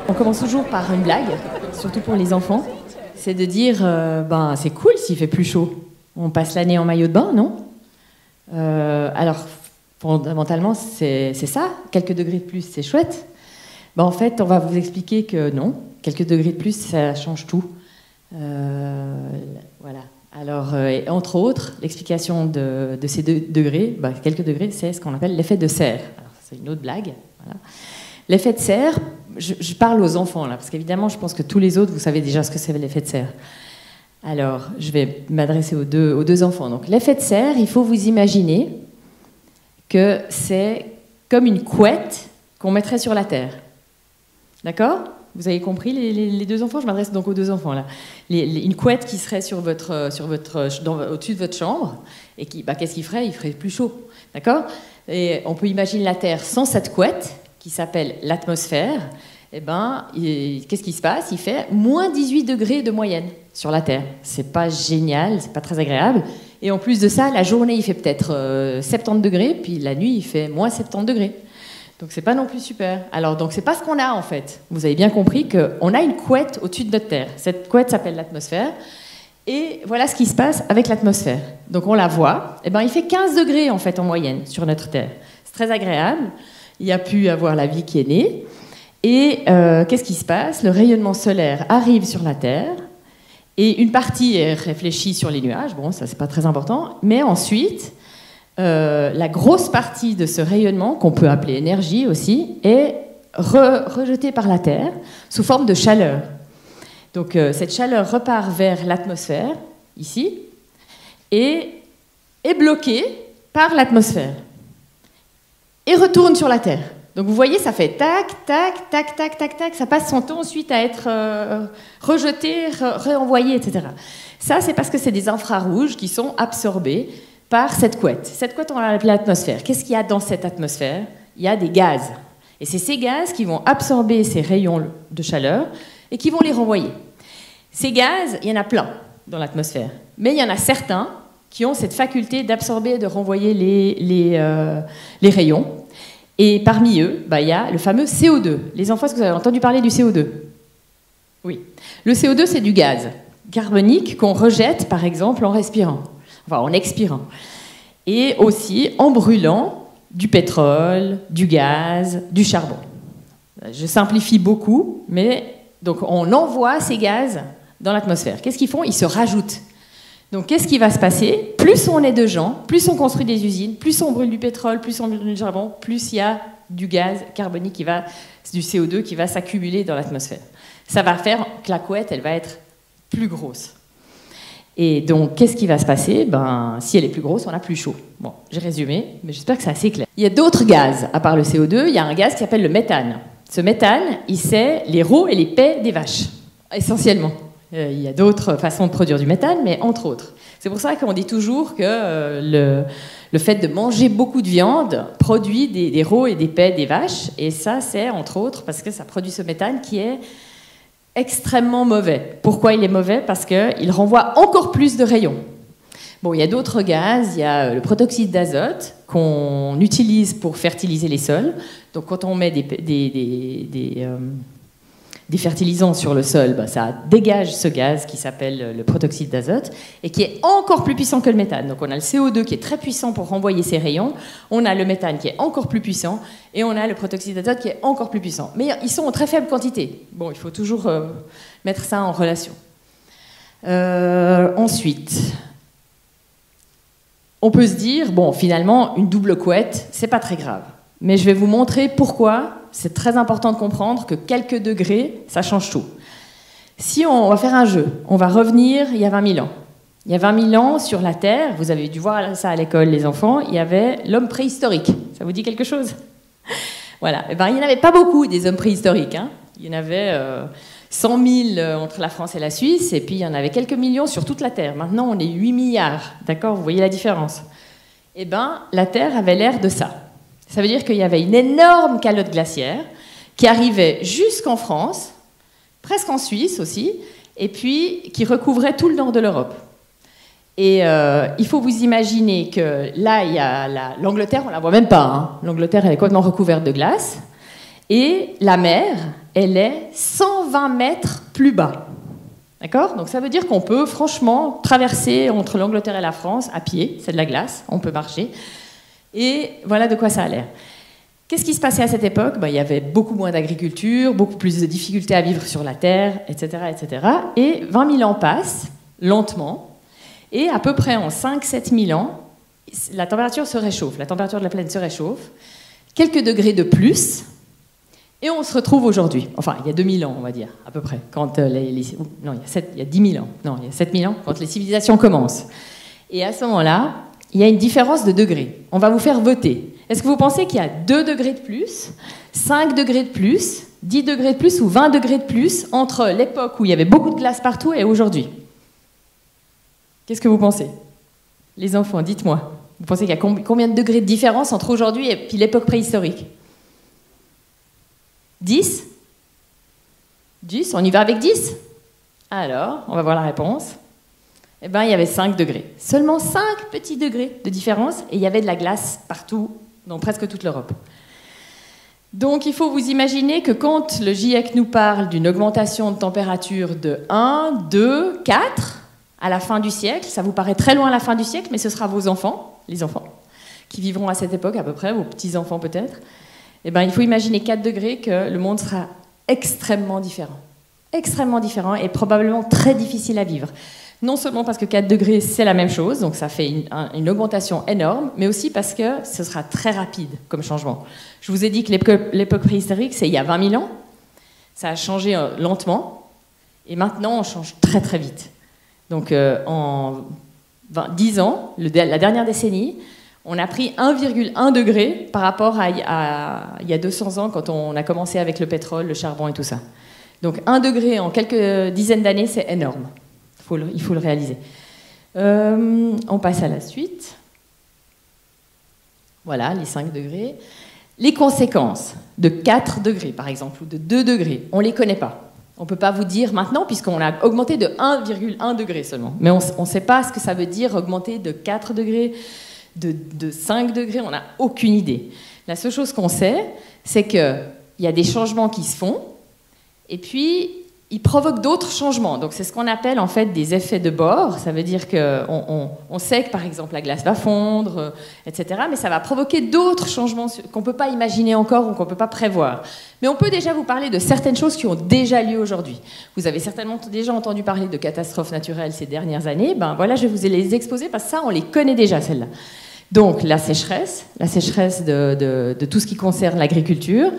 On commence toujours par une blague, surtout pour les enfants. C'est de dire, ben, c'est cool s'il fait plus chaud. On passe l'année en maillot de bain, non? Alors, fondamentalement, c'est ça. Quelques degrés de plus, c'est chouette. Ben, en fait, on va vous expliquer que non. Quelques degrés de plus, ça change tout. Voilà. Alors, entre autres, l'explication de ces degrés, ben, quelques degrés, c'est ce qu'on appelle l'effet de serre. Alors, c'est une autre blague. Voilà. L'effet de serre, je parle aux enfants, là, parce qu'évidemment, je pense que tous les autres, vous savez déjà ce que c'est l'effet de serre. Alors, je vais m'adresser aux deux enfants. Donc, l'effet de serre, il faut vous imaginer que c'est comme une couette qu'on mettrait sur la terre. D'accord? Vous avez compris, les deux enfants? Je m'adresse donc aux deux enfants, là. Une couette qui serait au-dessus de votre chambre, et qui, bah, qu'est-ce qu'il ferait? Il ferait plus chaud. D'accord? Et on peut imaginer la Terre sans cette couette, qui s'appelle l'atmosphère. Eh ben, qu'est-ce qui se passe? Il fait moins 18 degrés de moyenne sur la Terre. C'est pas génial, c'est pas très agréable. Et en plus de ça, la journée, il fait peut-être 70 degrés, puis la nuit, il fait moins 70 degrés. Donc c'est pas non plus super. Alors donc c'est pas ce qu'on a en fait. Vous avez bien compris qu'on a une couette au-dessus de notre Terre. Cette couette s'appelle l'atmosphère. Et voilà ce qui se passe avec l'atmosphère. Donc on la voit. Eh ben, il fait 15 degrés en fait en moyenne sur notre Terre. C'est très agréable. Il y a pu avoir la vie qui est née. Et qu'est-ce qui se passe? Le rayonnement solaire arrive sur la Terre. Et une partie est réfléchie sur les nuages. Bon, ça c'est pas très important. Mais ensuite, la grosse partie de ce rayonnement, qu'on peut appeler énergie aussi, est rejetée par la Terre sous forme de chaleur. Donc cette chaleur repart vers l'atmosphère, ici, et est bloquée par l'atmosphère. Et retourne sur la Terre. Donc vous voyez, ça fait tac, tac, tac, tac, tac, tac, ça passe son temps ensuite à être rejeté, réenvoyé, etc. Ça, c'est parce que c'est des infrarouges qui sont absorbés par cette couette. Cette couette, on l'a appelée l'atmosphère. Qu'est-ce qu'il y a dans cette atmosphère? Il y a des gaz. Et c'est ces gaz qui vont absorber ces rayons de chaleur et qui vont les renvoyer. Ces gaz, il y en a plein dans l'atmosphère. Mais il y en a certains qui ont cette faculté d'absorber et de renvoyer les rayons. Et parmi eux, bah, il y a le fameux CO2. Les enfants, est-ce que vous avez entendu parler du CO2? Oui. Le CO2, c'est du gaz carbonique qu'on rejette, par exemple, en respirant. Enfin, en expirant. Et aussi en brûlant du pétrole, du gaz, du charbon. Je simplifie beaucoup, mais donc on envoie ces gaz dans l'atmosphère. Qu'est-ce qu'ils font? Ils se rajoutent. Donc qu'est-ce qui va se passer? Plus on est de gens, plus on construit des usines, plus on brûle du pétrole, plus on brûle du charbon, plus il y a du gaz carbonique, du CO2 qui va s'accumuler dans l'atmosphère. Ça va faire que la couette, elle va être plus grosse. Et donc, qu'est-ce qui va se passer? Ben, si elle est plus grosse, on a plus chaud. Bon, j'ai résumé, mais j'espère que c'est assez clair. Il y a d'autres gaz, à part le CO2, il y a un gaz qui s'appelle le méthane. Ce méthane, c'est les rots et les paies des vaches, essentiellement. Il y a d'autres façons de produire du méthane, mais entre autres. C'est pour ça qu'on dit toujours que le fait de manger beaucoup de viande produit des rots et des paies des vaches, et ça, c'est entre autres parce que ça produit ce méthane qui est extrêmement mauvais. Pourquoi il est mauvais? Parce qu'il renvoie encore plus de rayons. Bon, il y a d'autres gaz, il y a le protoxyde d'azote qu'on utilise pour fertiliser les sols. Donc quand on met des fertilisants sur le sol, ben, ça dégage ce gaz qui s'appelle le protoxyde d'azote et qui est encore plus puissant que le méthane. Donc on a le CO2 qui est très puissant pour renvoyer ces rayons, on a le méthane qui est encore plus puissant et on a le protoxyde d'azote qui est encore plus puissant. Mais ils sont en très faible quantité. Bon, il faut toujours mettre ça en relation. Ensuite, on peut se dire, bon, finalement, une double couette, c'est pas très grave. Mais je vais vous montrer pourquoi c'est très important de comprendre que quelques degrés, ça change tout. Si on va faire un jeu, on va revenir il y a 20 000 ans. Il y a 20 000 ans, sur la Terre, vous avez dû voir ça à l'école, les enfants, il y avait l'homme préhistorique. Ça vous dit quelque chose? Voilà. Eh ben, il n'y en avait pas beaucoup, des hommes préhistoriques. Hein. Il y en avait 100 000 entre la France et la Suisse, et puis il y en avait quelques millions sur toute la Terre. Maintenant, on est 8 milliards. D'accord? Vous voyez la différence? Eh bien, la Terre avait l'air de ça. Ça veut dire qu'il y avait une énorme calotte glaciaire qui arrivait jusqu'en France, presque en Suisse aussi, et puis qui recouvrait tout le nord de l'Europe. Et il faut vous imaginer que là, il y a l'Angleterre, on ne la voit même pas. Hein. L'Angleterre, elle est complètement recouverte de glace. Et la mer, elle est 120 mètres plus bas. D'accord? Donc ça veut dire qu'on peut franchement traverser entre l'Angleterre et la France à pied, c'est de la glace, on peut marcher. Et voilà de quoi ça a l'air. Qu'est-ce qui se passait à cette époque? Il y avait beaucoup moins d'agriculture, beaucoup plus de difficultés à vivre sur la terre, etc., etc. Et 20 000 ans passent, lentement, et à peu près en 5-7 000 ans, la température se réchauffe, la température de la planète se réchauffe, quelques degrés de plus, et on se retrouve aujourd'hui. Enfin, il y a 2000 ans, on va dire, à peu près. Quand non, il y a 10 000 ans. Non, il y a 7000 ans, quand les civilisations commencent. Et à ce moment-là, il y a une différence de degrés. On va vous faire voter. Est-ce que vous pensez qu'il y a 2 degrés de plus, 5 degrés de plus, 10 degrés de plus ou 20 degrés de plus entre l'époque où il y avait beaucoup de glace partout et aujourd'hui? Qu'est-ce que vous pensez? Les enfants, dites-moi. Vous pensez qu'il y a combien de degrés de différence entre aujourd'hui et puis l'époque préhistorique? 10? 10? On y va avec 10? Alors, on va voir la réponse. Eh bien, il y avait 5 degrés. Seulement 5 petits degrés de différence, et il y avait de la glace partout, dans presque toute l'Europe. Donc, il faut vous imaginer que quand le GIEC nous parle d'une augmentation de température de 1, 2, 4, à la fin du siècle, ça vous paraît très loin à la fin du siècle, mais ce sera vos enfants, les enfants, qui vivront à cette époque à peu près, vos petits-enfants peut-être. Eh bien, il faut imaginer 4 degrés que le monde sera extrêmement différent et probablement très difficile à vivre. Non seulement parce que 4 degrés, c'est la même chose, donc ça fait une augmentation énorme, mais aussi parce que ce sera très rapide comme changement. Je vous ai dit que l'époque préhistorique, c'est il y a 20 000 ans, ça a changé lentement, et maintenant, on change très très vite. Donc en 10 ans, la dernière décennie, on a pris 1,1 degré par rapport à il y a 200 ans, quand on a commencé avec le pétrole, le charbon et tout ça. Donc 1 degré en quelques dizaines d'années, c'est énorme. Il faut le réaliser. On passe à la suite. Voilà, les 5 degrés. Les conséquences de 4 degrés, par exemple, ou de 2 degrés, on ne les connaît pas. On ne peut pas vous dire maintenant, puisqu'on a augmenté de 1,1 degré seulement. Mais on ne sait pas ce que ça veut dire augmenter de 4 degrés, de 5 degrés, on n'a aucune idée. La seule chose qu'on sait, c'est qu'il y a des changements qui se font, et puis ils provoquent d'autres changements. Donc c'est ce qu'on appelle en fait des effets de bord. Ça veut dire qu'on sait que par exemple la glace va fondre, etc. Mais ça va provoquer d'autres changements qu'on ne peut pas imaginer encore ou qu'on ne peut pas prévoir. Mais on peut déjà vous parler de certaines choses qui ont déjà lieu aujourd'hui. Vous avez certainement déjà entendu parler de catastrophes naturelles ces dernières années. Ben voilà, je vais vous les exposer parce que ça, on les connaît déjà, celles-là. Donc la sécheresse de tout ce qui concerne l'agriculture.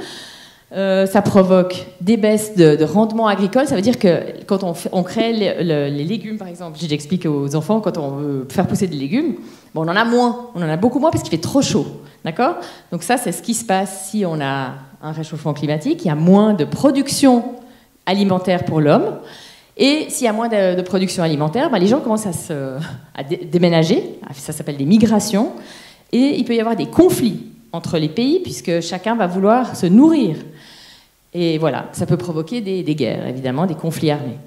Ça provoque des baisses de rendement agricole. Ça veut dire que quand on crée les légumes, par exemple, j'explique aux enfants, quand on veut faire pousser des légumes, bon, on en a moins, on en a beaucoup moins parce qu'il fait trop chaud. D'accord? Donc ça, c'est ce qui se passe si on a un réchauffement climatique. Il y a moins de production alimentaire pour l'homme. Et s'il y a moins de production alimentaire, ben les gens commencent à déménager. Ça s'appelle des migrations. Et il peut y avoir des conflits entre les pays, puisque chacun va vouloir se nourrir. Et voilà, ça peut provoquer des guerres, évidemment, des conflits armés.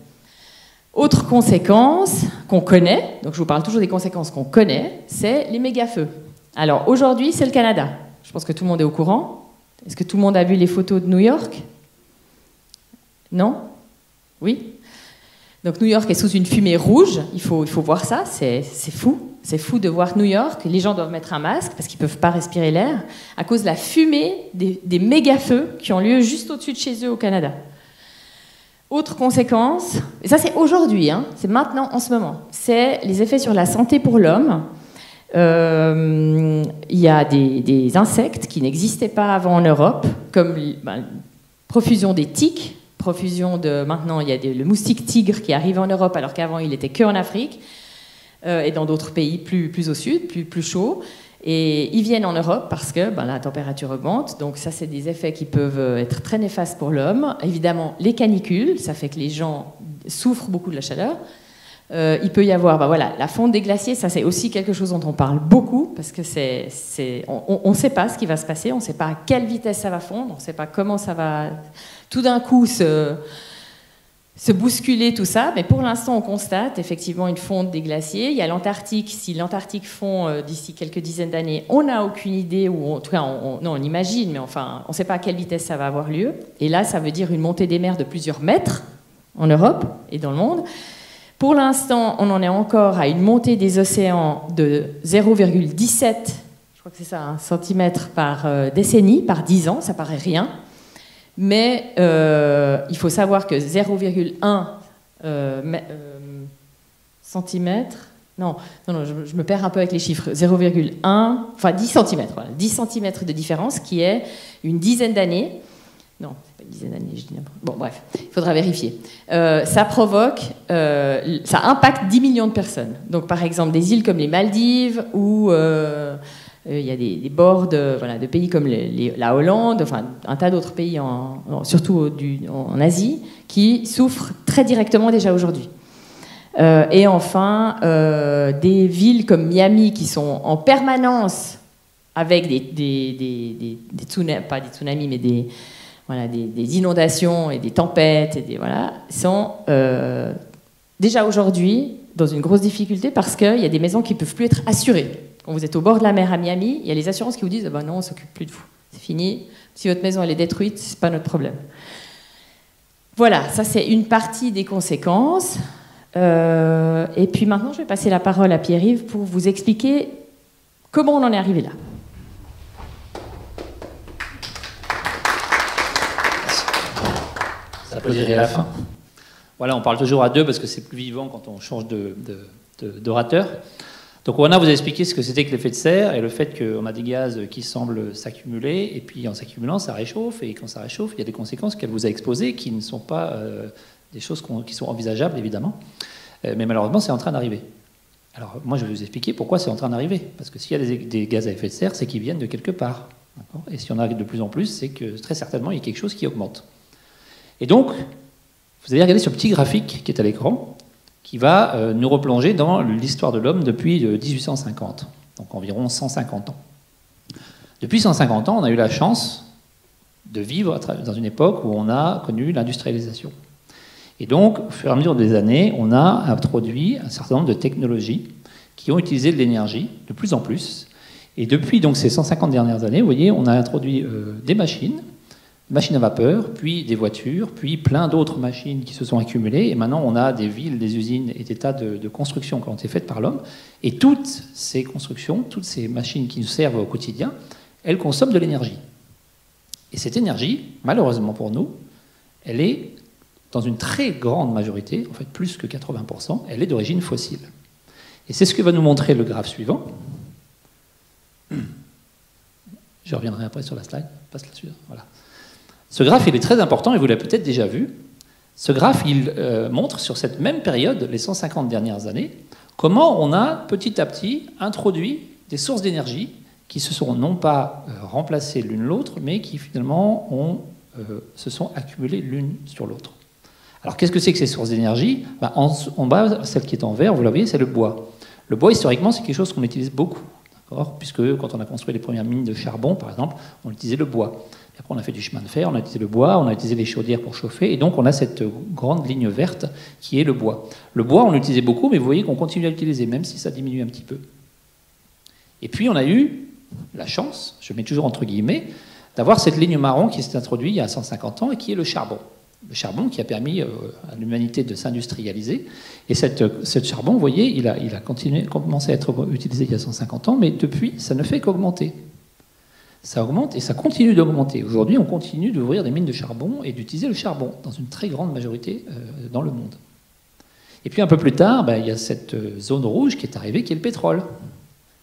Autre conséquence qu'on connaît, donc je vous parle toujours des conséquences qu'on connaît, c'est les méga-feux. Alors aujourd'hui, c'est le Canada. Je pense que tout le monde est au courant. Est-ce que tout le monde a vu les photos de New York? Non? Oui? Donc New York est sous une fumée rouge, il faut voir ça, c'est fou. C'est fou de voir New York, les gens doivent mettre un masque parce qu'ils ne peuvent pas respirer l'air, à cause de la fumée des méga-feux qui ont lieu juste au-dessus de chez eux au Canada. Autre conséquence, et ça c'est aujourd'hui, hein, c'est maintenant, en ce moment, c'est les effets sur la santé pour l'homme. Il y a des insectes qui n'existaient pas avant en Europe, comme profusion des tiques, maintenant il y a le moustique tigre qui arrive en Europe alors qu'avant il n'était qu'en Afrique. Et dans d'autres pays plus au sud, plus chauds. Et ils viennent en Europe parce que la température augmente. Donc ça, c'est des effets qui peuvent être très néfastes pour l'homme. Évidemment, les canicules, ça fait que les gens souffrent beaucoup de la chaleur. Il peut y avoir la fonte des glaciers. Ça, c'est aussi quelque chose dont on parle beaucoup parce que on ne sait pas ce qui va se passer. On ne sait pas à quelle vitesse ça va fondre. On ne sait pas comment ça va tout d'un coup se bousculer tout ça, mais pour l'instant, on constate effectivement une fonte des glaciers. Il y a l'Antarctique. Si l'Antarctique fond d'ici quelques dizaines d'années, on n'a aucune idée, ou en tout cas, on imagine, mais enfin, on ne sait pas à quelle vitesse ça va avoir lieu. Et là, ça veut dire une montée des mers de plusieurs mètres en Europe et dans le monde. Pour l'instant, on en est encore à une montée des océans de 0,17, je crois que c'est ça, hein, centimètres par décennie, par 10 ans, ça paraît rien. Mais il faut savoir que 0,1 centimètre, non, je me perds un peu avec les chiffres, 0,1, enfin 10 centimètres, voilà, 10 centimètres de différence, qui est une dizaine d'années. Non, c'est pas une dizaine d'années, je dis n'importe quoi. Bon, bref, il faudra vérifier. Ça provoque, ça impacte 10 millions de personnes. Donc, par exemple, des îles comme les Maldives, où il y a des bords de pays comme la Hollande, enfin un tas d'autres pays, surtout en Asie, qui souffrent très directement déjà aujourd'hui. Et enfin, des villes comme Miami qui sont en permanence avec des tsunamis, pas des tsunamis, mais des inondations et des tempêtes, sont déjà aujourd'hui dans une grosse difficulté parce qu'il y a des maisons qui ne peuvent plus être assurées. Quand vous êtes au bord de la mer à Miami, il y a les assurances qui vous disent ah ben non, on ne s'occupe plus de vous, c'est fini, si votre maison elle est détruite, ce n'est pas notre problème. Voilà, ça c'est une partie des conséquences. Et puis maintenant, je vais passer la parole à Pierre-Yves pour vous expliquer comment on en est arrivé là. Ça peut dire à la fin. Voilà, on parle toujours à deux parce que c'est plus vivant quand on change d'orateur. Donc Oana vous a expliqué ce que c'était que l'effet de serre et le fait qu'on a des gaz qui semblent s'accumuler et puis en s'accumulant ça réchauffe et quand ça réchauffe il y a des conséquences qu'elle vous a exposées qui ne sont pas des choses qui sont envisageables évidemment, mais malheureusement c'est en train d'arriver. Alors moi je vais vous expliquer pourquoi c'est en train d'arriver, parce que s'il y a des gaz à effet de serre c'est qu'ils viennent de quelque part, et s'il y en a de plus en plus c'est que très certainement il y a quelque chose qui augmente. Et donc vous allez regarder ce petit graphique qui est à l'écran qui va nous replonger dans l'histoire de l'homme depuis 1850, donc environ 150 ans. Depuis 150 ans, on a eu la chance de vivre dans une époque où on a connu l'industrialisation. Et donc, au fur et à mesure des années, on a introduit un certain nombre de technologies qui ont utilisé de l'énergie de plus en plus. Et depuis donc, ces 150 dernières années, vous voyez, on a introduit des machines à vapeur, puis des voitures, puis plein d'autres machines qui se sont accumulées. Et maintenant, on a des villes, des usines et des tas de constructions qui ont été faites par l'homme. Et toutes ces constructions, toutes ces machines qui nous servent au quotidien, elles consomment de l'énergie. Et cette énergie, malheureusement pour nous, elle est, dans une très grande majorité, en fait plus que 80%, elle est d'origine fossile. Et c'est ce que va nous montrer le graphe suivant. Je reviendrai après sur la slide. Passe là-dessus. Voilà. Ce graphe, il est très important et vous l'avez peut-être déjà vu. Ce graphe, il montre sur cette même période, les 150 dernières années, comment on a petit à petit introduit des sources d'énergie qui se sont non pas remplacées l'une l'autre, mais qui finalement se sont accumulées l'une sur l'autre. Alors qu'est-ce que c'est que ces sources d'énergie ? En bas, celle qui est en vert, vous la voyez, c'est le bois. Le bois, historiquement, c'est quelque chose qu'on utilise beaucoup, puisque quand on a construit les premières mines de charbon, par exemple, on utilisait le bois. Et après, on a fait du chemin de fer, on a utilisé le bois, on a utilisé les chaudières pour chauffer, et donc on a cette grande ligne verte qui est le bois. Le bois, on l'utilisait beaucoup, mais vous voyez qu'on continue à l'utiliser, même si ça diminue un petit peu. Et puis, on a eu la chance, je mets toujours entre guillemets, d'avoir cette ligne marron qui s'est introduite il y a 150 ans et qui est le charbon. Le charbon qui a permis à l'humanité de s'industrialiser. Et ce charbon, vous voyez, il a commencé à être utilisé il y a 150 ans, mais depuis, ça ne fait qu'augmenter. Ça augmente et ça continue d'augmenter. Aujourd'hui, on continue d'ouvrir des mines de charbon et d'utiliser le charbon dans une très grande majorité dans le monde. Et puis un peu plus tard, il y a cette zone rouge qui est arrivée, qui est le pétrole.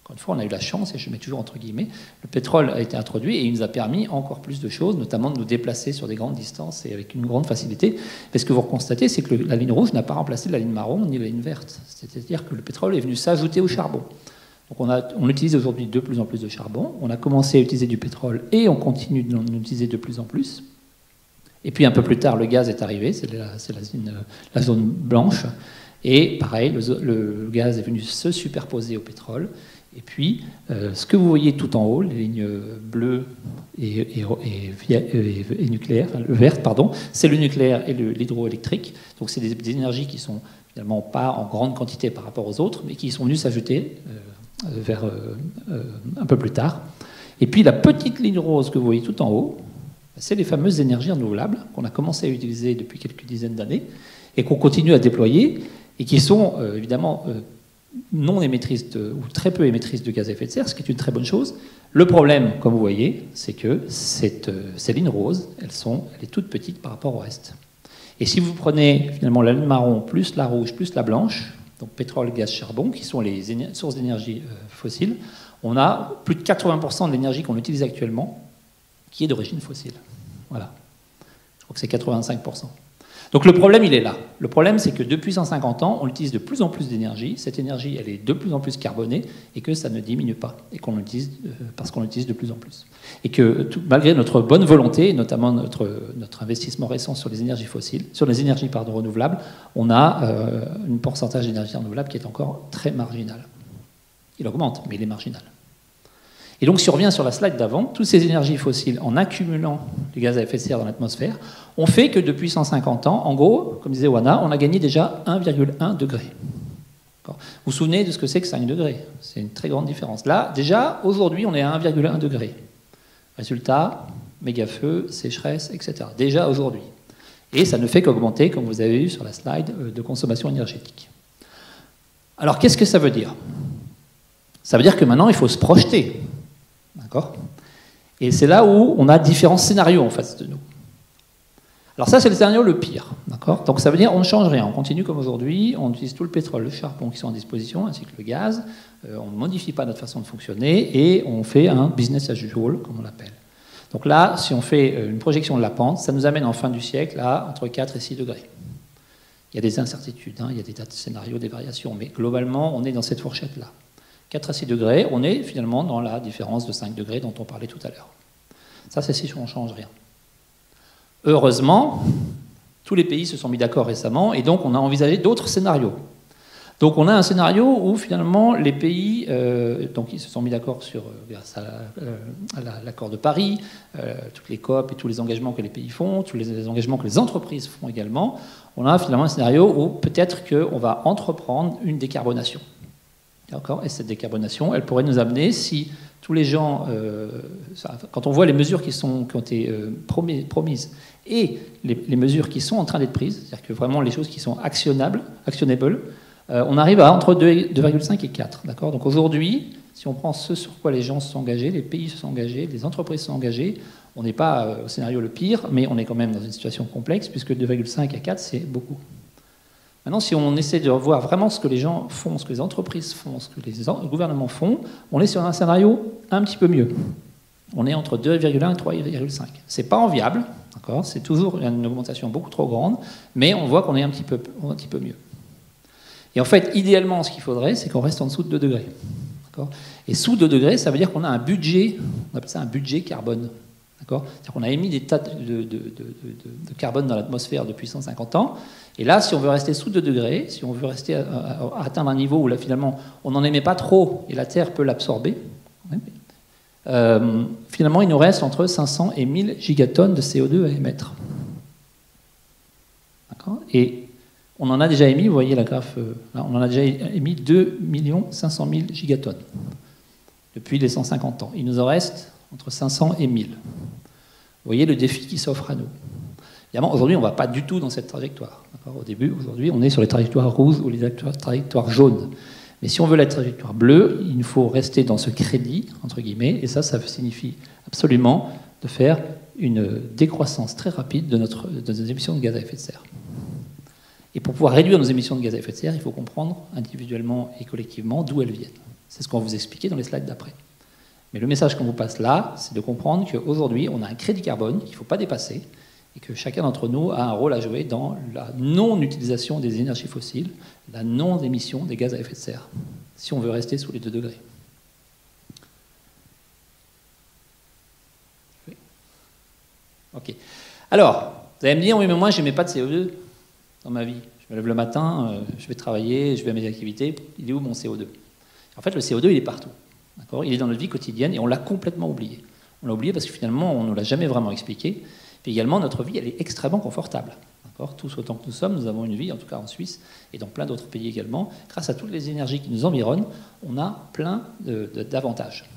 Encore une fois, on a eu la chance, et je mets toujours entre guillemets, le pétrole a été introduit et il nous a permis encore plus de choses, notamment de nous déplacer sur des grandes distances et avec une grande facilité. Mais ce que vous constatez, c'est que la ligne rouge n'a pas remplacé la ligne marron ni la ligne verte. C'est-à-dire que le pétrole est venu s'ajouter au charbon. Donc on utilise aujourd'hui de plus en plus de charbon, on a commencé à utiliser du pétrole et on continue d'en utiliser de plus en plus. Et puis un peu plus tard, le gaz est arrivé, c'est la zone blanche. Et pareil, le gaz est venu se superposer au pétrole. Et puis, ce que vous voyez tout en haut, les lignes bleues et nucléaires, enfin, vertes, pardon, c'est le nucléaire et l'hydroélectrique. Donc, c'est des énergies qui sont finalement pas en grande quantité par rapport aux autres, mais qui sont venues s'ajouter vers un peu plus tard. Et puis, la petite ligne rose que vous voyez tout en haut, c'est les fameuses énergies renouvelables qu'on a commencé à utiliser depuis quelques dizaines d'années et qu'on continue à déployer et qui sont évidemment non émettrices ou très peu émettrices de gaz à effet de serre, ce qui est une très bonne chose. Le problème, comme vous voyez, c'est que ces lignes roses, elle est toute petite par rapport au reste. Et si vous prenez finalement la ligne marron plus la rouge plus la blanche, donc pétrole, gaz, charbon, qui sont les sources d'énergie fossiles, on a plus de 80% de l'énergie qu'on utilise actuellement qui est d'origine fossile. Voilà. Je crois que c'est 85%. Donc le problème, il est là. Le problème, c'est que depuis 150 ans, on utilise de plus en plus d'énergie. Cette énergie, elle est de plus en plus carbonée et que ça ne diminue pas et qu'on l'utilise parce qu'on l'utilise de plus en plus. Et que malgré notre bonne volonté, notamment notre investissement récent sur les énergies fossiles, sur les énergies renouvelables, on a un pourcentage d'énergie renouvelable qui est encore très marginal. Il augmente, mais il est marginal. Et donc, si on revient sur la slide d'avant, toutes ces énergies fossiles, en accumulant les gaz à effet de serre dans l'atmosphère, ont fait que depuis 150 ans, en gros, comme disait Oana, on a gagné déjà 1,1 degré. Vous vous souvenez de ce que c'est que 5 degrés? C'est une très grande différence. Là, déjà, aujourd'hui, on est à 1,1 degré. Résultat, méga-feu, sécheresse, etc. Déjà aujourd'hui. Et ça ne fait qu'augmenter, comme vous avez vu sur la slide, de consommation énergétique. Alors, qu'est-ce que ça veut dire? Ça veut dire que maintenant, il faut se projeter. D'accord? Et c'est là où on a différents scénarios en face de nous. Alors ça, c'est le scénario le pire. D'accord? Donc ça veut dire qu'on ne change rien. On continue comme aujourd'hui, on utilise tout le pétrole, le charbon qui sont à disposition, ainsi que le gaz. On ne modifie pas notre façon de fonctionner et on fait un business as usual, comme on l'appelle. Donc là, si on fait une projection de la pente, ça nous amène en fin du siècle à entre 4 et 6 degrés. Il y a des incertitudes, il y a des tas de scénarios, des variations, mais globalement, on est dans cette fourchette-là. 4 à 6 degrés, on est finalement dans la différence de 5 degrés dont on parlait tout à l'heure. Ça, c'est si on ne change rien. Heureusement, tous les pays se sont mis d'accord récemment et donc on a envisagé d'autres scénarios. Donc on a un scénario où finalement les pays donc ils se sont mis d'accord grâce à l'accord de Paris, toutes les COP et tous les engagements que les pays font, tous les engagements que les entreprises font également. On a finalement un scénario où peut-être qu'on va entreprendre une décarbonation. D'accord ? Et cette décarbonation, elle pourrait nous amener, si tous les gens, quand on voit les mesures qui ont été promises et les mesures qui sont en train d'être prises, c'est-à-dire que vraiment les choses qui sont actionnables, on arrive à entre 2,5 et 4. D'accord ? Donc aujourd'hui, si on prend ce sur quoi les gens se sont engagés, les pays se sont engagés, les entreprises se sont engagées, on n'est pas au scénario le pire, mais on est quand même dans une situation complexe, puisque 2,5 à 4, c'est beaucoup. Maintenant, si on essaie de voir vraiment ce que les gens font, ce que les entreprises font, ce que les gouvernements font, on est sur un scénario un petit peu mieux. On est entre 2,1 et 3,5. Ce n'est pas enviable, d'accord ? C'est toujours une augmentation beaucoup trop grande, mais on voit qu'on est un petit peu mieux. Et en fait, idéalement, ce qu'il faudrait, c'est qu'on reste en dessous de 2 degrés. D'accord ? Et sous 2 degrés, ça veut dire qu'on a un budget, on appelle ça un budget carbone. C'est-à-dire qu'on a émis des tas de carbone dans l'atmosphère depuis 150 ans. Et là, si on veut rester sous 2 degrés, si on veut rester à atteindre un niveau où là, finalement, on n'en émet pas trop et la Terre peut l'absorber, finalement, il nous reste entre 500 et 1000 gigatonnes de CO2 à émettre. D'accord ? Et on en a déjà émis, vous voyez la graphe, là, on en a déjà émis 2 500 000 gigatonnes depuis les 150 ans. Il nous en reste entre 500 et 1000. Vous voyez le défi qui s'offre à nous. Évidemment, aujourd'hui, on ne va pas du tout dans cette trajectoire. Au début, aujourd'hui, on est sur les trajectoires rouges ou les trajectoires jaunes. Mais si on veut la trajectoire bleue, il faut rester dans ce crédit, entre guillemets, et ça signifie absolument de faire une décroissance très rapide de nos émissions de gaz à effet de serre. Et pour pouvoir réduire nos émissions de gaz à effet de serre, il faut comprendre individuellement et collectivement d'où elles viennent. C'est ce qu'on va vous expliquer dans les slides d'après. Mais le message qu'on vous passe là, c'est de comprendre qu'aujourd'hui, on a un crédit carbone qu'il ne faut pas dépasser et que chacun d'entre nous a un rôle à jouer dans la non-utilisation des énergies fossiles, la non-émission des gaz à effet de serre, si on veut rester sous les 2 degrés. Oui. Ok. Alors, vous allez me dire, oui, mais moi, je n'émets pas de CO2 dans ma vie. Je me lève le matin, je vais travailler, je vais à mes activités. Il est où mon CO2 ? En fait, le CO2, il est partout. Il est dans notre vie quotidienne et on l'a complètement oublié. On l'a oublié parce que finalement, on ne l'a jamais vraiment expliqué. Puis également, notre vie, elle est extrêmement confortable. Tous autant que nous sommes, nous avons une vie, en tout cas en Suisse et dans plein d'autres pays également. Grâce à toutes les énergies qui nous environnent, on a plein d'avantages.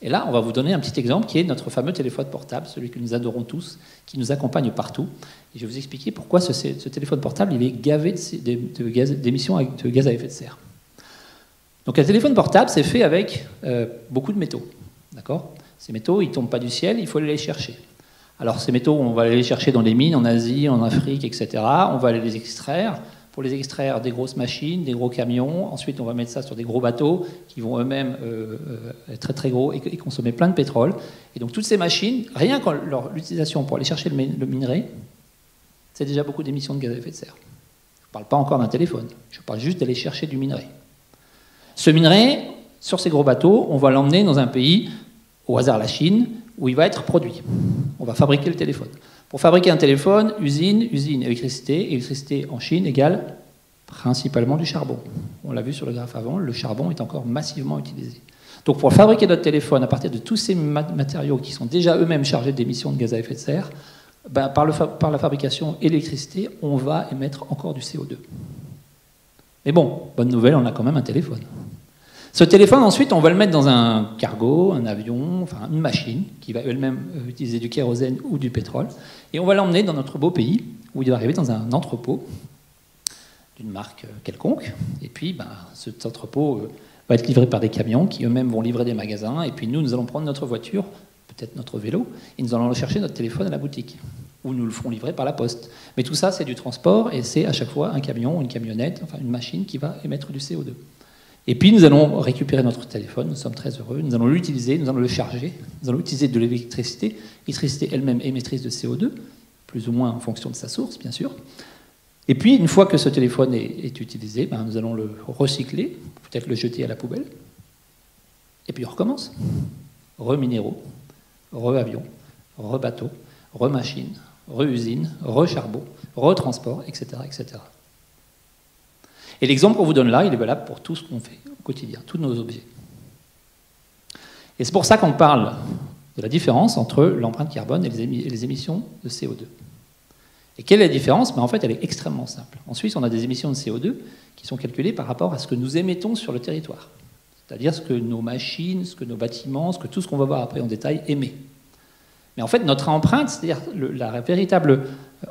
Et là, on va vous donner un petit exemple qui est notre fameux téléphone portable, celui que nous adorons tous, qui nous accompagne partout. Et je vais vous expliquer pourquoi ce téléphone portable il est gavé d'émissions de gaz à effet de serre. Donc un téléphone portable, c'est fait avec beaucoup de métaux. D'accord ? Ces métaux, ils ne tombent pas du ciel, il faut aller les chercher. Alors ces métaux, on va aller les chercher dans les mines, en Asie, en Afrique, etc. On va aller les extraire. Pour les extraire, des grosses machines, des gros camions. Ensuite, on va mettre ça sur des gros bateaux qui vont eux-mêmes être très très gros et consommer plein de pétrole. Et donc toutes ces machines, rien qu'en l'utilisation pour aller chercher le minerai, c'est déjà beaucoup d'émissions de gaz à effet de serre. Je ne parle pas encore d'un téléphone, je parle juste d'aller chercher du minerai. Ce minerai, sur ces gros bateaux, on va l'emmener dans un pays, au hasard la Chine, où il va être produit. On va fabriquer le téléphone. Pour fabriquer un téléphone, usine, électricité. Électricité en Chine égale principalement du charbon. On l'a vu sur le graphe avant, le charbon est encore massivement utilisé. Donc pour fabriquer notre téléphone à partir de tous ces matériaux qui sont déjà eux-mêmes chargés d'émissions de gaz à effet de serre, par la fabrication et l'électricité, on va émettre encore du CO2. Mais bon, bonne nouvelle, on a quand même un téléphone. Ce téléphone, ensuite, on va le mettre dans un cargo, un avion, enfin une machine qui va elle-même utiliser du kérosène ou du pétrole. Et on va l'emmener dans notre beau pays, où il va arriver dans un entrepôt d'une marque quelconque. Et puis, cet entrepôt va être livré par des camions qui eux-mêmes vont livrer des magasins. Et puis nous allons prendre notre voiture, peut-être notre vélo, et nous allons chercher notre téléphone à la boutique. Ou nous le ferons livrer par la poste. Mais tout ça, c'est du transport, et c'est à chaque fois un camion, une camionnette, enfin une machine qui va émettre du CO2. Et puis nous allons récupérer notre téléphone, nous sommes très heureux, nous allons l'utiliser, nous allons le charger, nous allons utiliser de l'électricité, l'électricité elle-même émettrice de CO2, plus ou moins en fonction de sa source, bien sûr. Et puis, une fois que ce téléphone est utilisé, nous allons le recycler, peut-être le jeter à la poubelle, et puis on recommence. Re-minéraux, re-avion, re-bateau, re-machine, re-usine, re-charbon, re-transport, etc., etc. Et l'exemple qu'on vous donne là, il est valable pour tout ce qu'on fait au quotidien, tous nos objets. Et c'est pour ça qu'on parle de la différence entre l'empreinte carbone et les émissions de CO2. Et quelle est la différence ? En fait, elle est extrêmement simple. En Suisse, on a des émissions de CO2 qui sont calculées par rapport à ce que nous émettons sur le territoire. C'est-à-dire ce que nos machines, ce que nos bâtiments, tout ce qu'on va voir après en détail émet. Mais en fait, notre empreinte, c'est-à-dire la véritable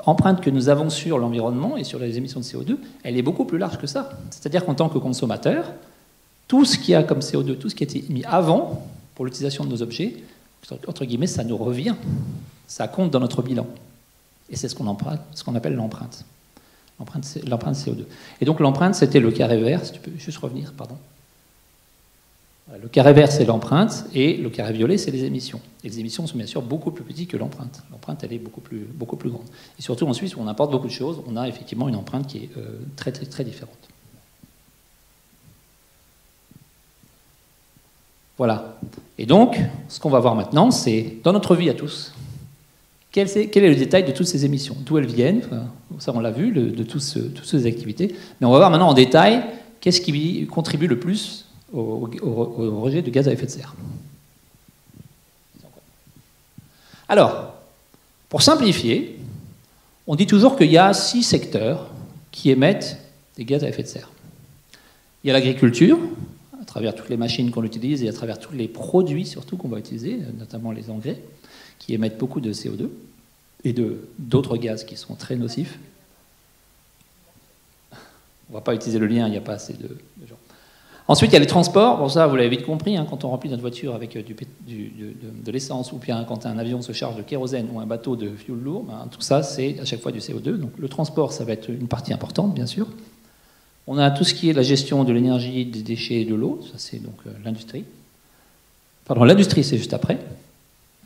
empreinte que nous avons sur l'environnement et sur les émissions de CO2, elle est beaucoup plus large que ça. C'est-à-dire qu'en tant que consommateur, tout ce qu'il y a comme CO2, tout ce qui a été émis avant, pour l'utilisation de nos objets, entre guillemets, ça nous revient. Ça compte dans notre bilan. Et c'est ce qu'on appelle l'empreinte. L'empreinte CO2. Et donc l'empreinte, c'était le carré vert, si tu peux juste revenir, pardon. Le carré vert, c'est l'empreinte, et le carré violet, c'est les émissions. Et les émissions sont bien sûr beaucoup plus petites que l'empreinte. L'empreinte, elle est beaucoup plus grande. Et surtout en Suisse, où on importe beaucoup de choses, on a effectivement une empreinte qui est très, très, très différente. Voilà. Et donc, ce qu'on va voir maintenant, c'est, dans notre vie à tous, quel est le détail de toutes ces émissions, d'où elles viennent, ça on l'a vu, de toutes ces activités. Mais on va voir maintenant en détail qu'est-ce qui contribue le plus au rejet de gaz à effet de serre. Alors, pour simplifier, on dit toujours qu'il y a 6 secteurs qui émettent des gaz à effet de serre. Il y a l'agriculture, à travers toutes les machines qu'on utilise et à travers tous les produits surtout qu'on va utiliser, notamment les engrais, qui émettent beaucoup de CO2 et d'autres gaz qui sont très nocifs. On ne va pas utiliser le lien, il n'y a pas assez de gens. Ensuite, il y a les transports. Bon, ça, vous l'avez vite compris, quand on remplit notre voiture avec de l'essence, ou bien quand un avion se charge de kérosène ou un bateau de fioul lourd, tout ça, c'est à chaque fois du CO2. Donc le transport, ça va être une partie importante, bien sûr. On a tout ce qui est la gestion de l'énergie, des déchets et de l'eau. Ça, c'est donc l'industrie. Pardon, l'industrie, c'est juste après.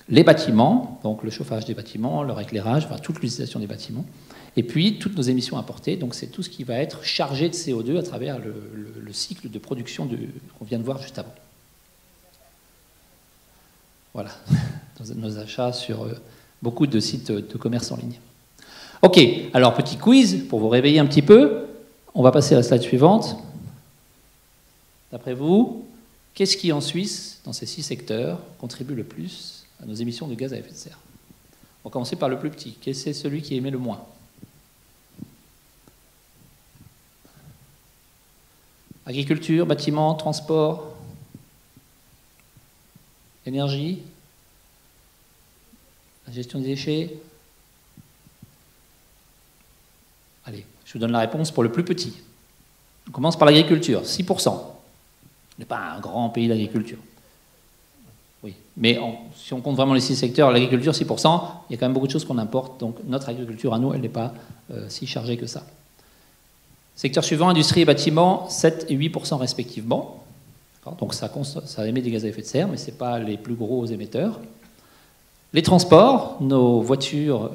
Les bâtiments, donc le chauffage des bâtiments, leur éclairage, enfin, toute l'utilisation des bâtiments. Et puis, toutes nos émissions importées, donc c'est tout ce qui va être chargé de CO2 à travers le cycle de production qu'on vient de voir juste avant. Voilà, nos achats sur beaucoup de sites de commerce en ligne. Ok, alors petit quiz pour vous réveiller un petit peu. On va passer à la slide suivante. D'après vous, Qu'est-ce qui, en Suisse, dans ces 6 secteurs, contribue le plus à nos émissions de gaz à effet de serre? On va commencer par le plus petit. Quel est celui qui émet le moins? Agriculture, bâtiment, transport, énergie, la gestion des déchets. Allez, je vous donne la réponse pour le plus petit. On commence par l'agriculture, 6%. On n'est pas un grand pays d'agriculture. Oui, mais si on compte vraiment les 6 secteurs, l'agriculture, 6%, il y a quand même beaucoup de choses qu'on importe, donc notre agriculture à nous, elle n'est pas si chargée que ça. Secteur suivant, industrie et bâtiment, 7 et 8% respectivement. Donc ça émet des gaz à effet de serre, mais ce n'est pas les plus gros émetteurs. Les transports, nos voitures,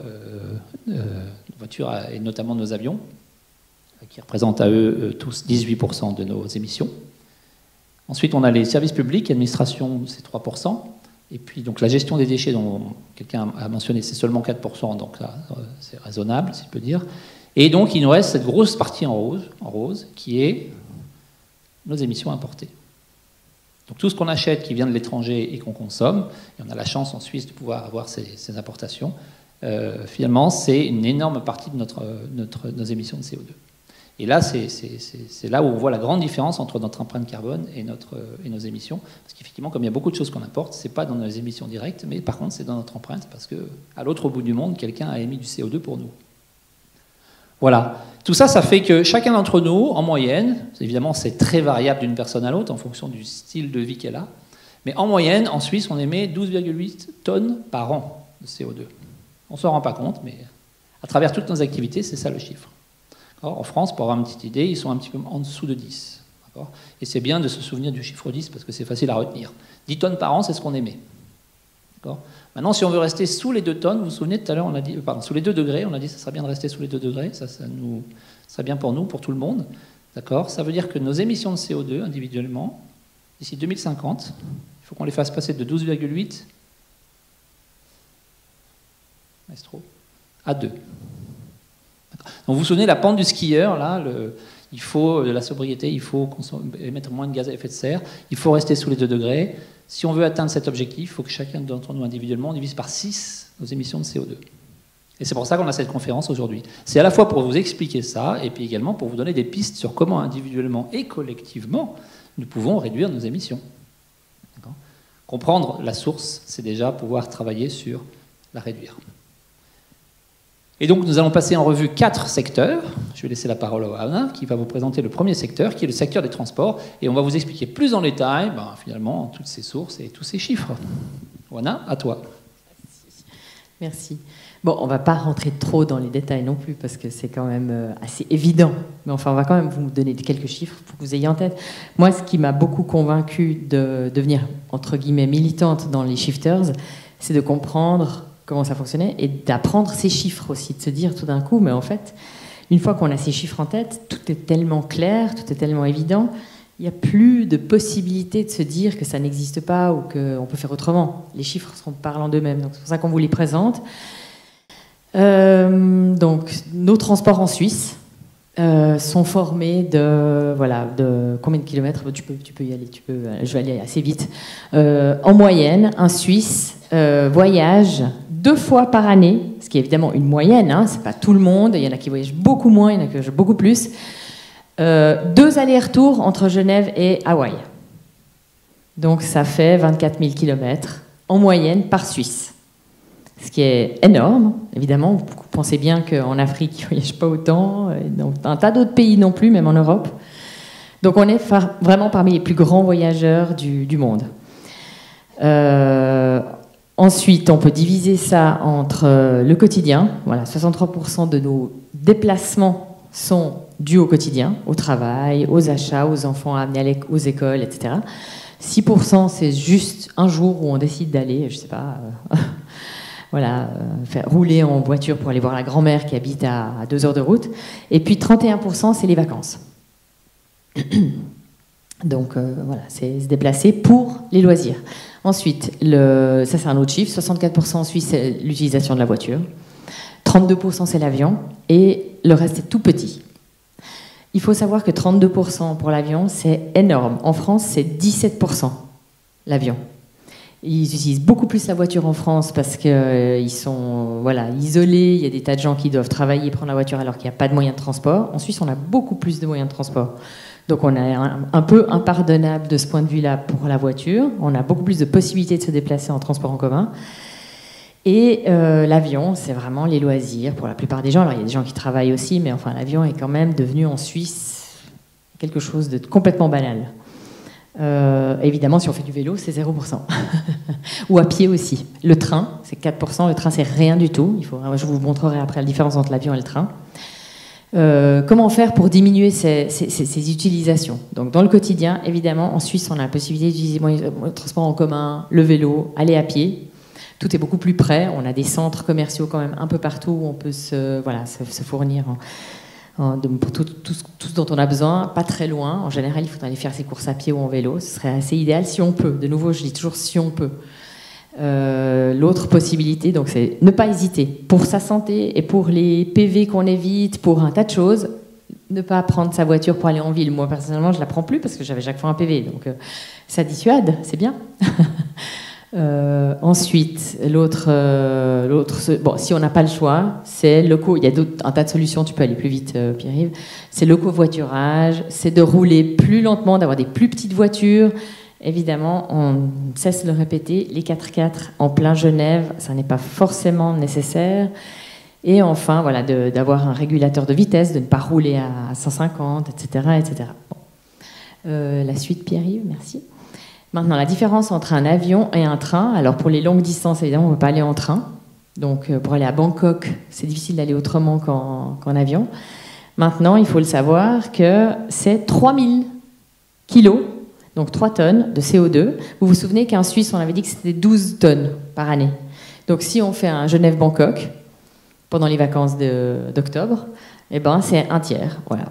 et notamment nos avions, qui représentent à eux tous 18% de nos émissions. Ensuite, on a les services publics, administration, c'est 3%. Et puis donc la gestion des déchets, dont quelqu'un a mentionné, c'est seulement 4%, donc là, c'est raisonnable, si je peux dire. Et donc, il nous reste cette grosse partie en rose, qui est nos émissions importées. Donc, tout ce qu'on achète qui vient de l'étranger et qu'on consomme, et on a la chance en Suisse de pouvoir avoir ces importations, finalement, c'est une énorme partie de nos émissions de CO2. Et là, c'est là où on voit la grande différence entre notre empreinte carbone et nos émissions. Parce qu'effectivement, comme il y a beaucoup de choses qu'on importe, ce n'est pas dans nos émissions directes, mais par contre, c'est dans notre empreinte, parce qu'à l'autre bout du monde, quelqu'un a émis du CO2 pour nous. Voilà. Tout ça, ça fait que chacun d'entre nous, en moyenne, évidemment c'est très variable d'une personne à l'autre en fonction du style de vie qu'elle a, mais en moyenne, en Suisse, on émet 12,8 tonnes par an de CO2. On ne s'en rend pas compte, mais à travers toutes nos activités, c'est ça le chiffre. En France, pour avoir une petite idée, ils sont un petit peu en dessous de 10. Et c'est bien de se souvenir du chiffre 10 parce que c'est facile à retenir. 10 tonnes par an, c'est ce qu'on émet. Maintenant, si on veut rester sous les 2 tonnes, vous vous souvenez, tout à l'heure, on a dit, sous les 2 degrés, on a dit que ça serait bien de rester sous les 2 degrés, ça serait bien pour nous, pour tout le monde. D'accord ? Ça veut dire que nos émissions de CO2 individuellement, d'ici 2050, il faut qu'on les fasse passer de 12,8 à 2. Donc vous vous souvenez, la pente du skieur, là, il faut de la sobriété, il faut émettre moins de gaz à effet de serre, il faut rester sous les 2 degrés. Si on veut atteindre cet objectif, il faut que chacun d'entre nous individuellement divise par 6 nos émissions de CO2. Et c'est pour ça qu'on a cette conférence aujourd'hui. C'est à la fois pour vous expliquer ça, et puis également pour vous donner des pistes sur comment individuellement et collectivement nous pouvons réduire nos émissions. Comprendre la source, c'est déjà pouvoir travailler sur la réduire. Et donc nous allons passer en revue 4 secteurs. Je vais laisser la parole à Anna qui va vous présenter le premier secteur, qui est le secteur des transports. Et on va vous expliquer plus en détail, finalement, toutes ces sources et tous ces chiffres. Anna, à toi. Merci. Bon, on ne va pas rentrer trop dans les détails non plus, parce que c'est quand même assez évident. Mais enfin, on va quand même vous donner quelques chiffres pour que vous ayez en tête. Moi, ce qui m'a beaucoup convaincue de devenir, entre guillemets, militante dans les shifters, c'est de comprendre comment ça fonctionnait, et d'apprendre ces chiffres aussi, de se dire tout d'un coup, mais en fait, une fois qu'on a ces chiffres en tête, tout est tellement clair, tout est tellement évident, il n'y a plus de possibilité de se dire que ça n'existe pas ou qu'on peut faire autrement. Les chiffres seront parlants d'eux-mêmes, donc c'est pour ça qu'on vous les présente. Donc, nos transports en Suisse sont formés de combien de kilomètres? Tu peux y aller, je vais aller assez vite. En moyenne, un Suisse voyage 2 fois par année, ce qui est évidemment une moyenne, hein, c'est pas tout le monde, il y en a qui voyagent beaucoup moins, il y en a qui voyagent beaucoup plus. 2 allers-retours entre Genève et Hawaï. Donc ça fait 24 000 km en moyenne par Suisse. Ce qui est énorme, évidemment. Vous pensez bien qu'en Afrique, ils ne voyagent pas autant, dans un tas d'autres pays non plus, même en Europe. Donc on est vraiment parmi les plus grands voyageurs du monde. Ensuite, on peut diviser ça entre le quotidien. Voilà, 63% de nos déplacements sont dus au quotidien, au travail, aux achats, aux enfants à amener aux écoles, etc. 6%, c'est juste un jour où on décide d'aller, je ne sais pas, faire rouler en voiture pour aller voir la grand-mère qui habite à 2 heures de route. Et puis 31%, c'est les vacances. Donc c'est se déplacer pour les loisirs. Ensuite, ça c'est un autre chiffre, 64% en Suisse, c'est l'utilisation de la voiture. 32% c'est l'avion. Et le reste est tout petit. Il faut savoir que 32% pour l'avion, c'est énorme. En France, c'est 17% l'avion. Ils utilisent beaucoup plus la voiture en France parce qu'ils sont voilà, isolés. Il y a des tas de gens qui doivent travailler et prendre la voiture alors qu'il n'y a pas de moyens de transport. En Suisse, on a beaucoup plus de moyens de transport. Donc on est un peu impardonnable de ce point de vue-là pour la voiture. On a beaucoup plus de possibilités de se déplacer en transport en commun. Et l'avion, c'est vraiment les loisirs pour la plupart des gens. Alors il y a des gens qui travaillent aussi, mais enfin l'avion est quand même devenu en Suisse quelque chose de complètement banal. Évidemment, si on fait du vélo, c'est 0%. Ou à pied aussi. Le train, c'est 4%. Le train, c'est rien du tout. Je vous montrerai après la différence entre l'avion et le train. Comment faire pour diminuer ces utilisations? Donc, dans le quotidien, évidemment, en Suisse, on a la possibilité d'utiliser le transport en commun, le vélo, aller à pied. Tout est beaucoup plus près. On a des centres commerciaux quand même un peu partout où on peut se fournir pour tout ce dont on a besoin, pas très loin. En général, il faut aller faire ses courses à pied ou en vélo. Ce serait assez idéal si on peut. De nouveau, je dis toujours si on peut. L'autre possibilité, donc, c'est ne pas hésiter. Pour sa santé et pour les PV qu'on évite, pour un tas de choses, ne pas prendre sa voiture pour aller en ville. Moi, personnellement, je ne la prends plus parce que j'avais chaque fois un PV. Donc, ça dissuade, c'est bien. Ensuite, bon, si on n'a pas le choix, c'est il y a un tas de solutions, tu peux aller plus vite, Pierre-Yves. C'est le covoiturage, c'est de rouler plus lentement, d'avoir des plus petites voitures. Évidemment, on cesse de le répéter, les 4x4 en plein Genève, ça n'est pas forcément nécessaire. Et enfin, voilà, d'avoir un régulateur de vitesse, de ne pas rouler à 150, etc. etc. Bon. La suite, Pierre-Yves, merci. Maintenant, la différence entre un avion et un train. Alors, pour les longues distances, évidemment, on ne peut pas aller en train. Donc, pour aller à Bangkok, c'est difficile d'aller autrement qu'en avion. Maintenant, il faut le savoir que c'est 3000 kilos, donc 3 tonnes de CO2. Vous vous souvenez qu'en Suisse, on avait dit que c'était 12 tonnes par année. Donc, si on fait un Genève-Bangkok pendant les vacances d'octobre, eh ben, c'est un tiers. Voilà.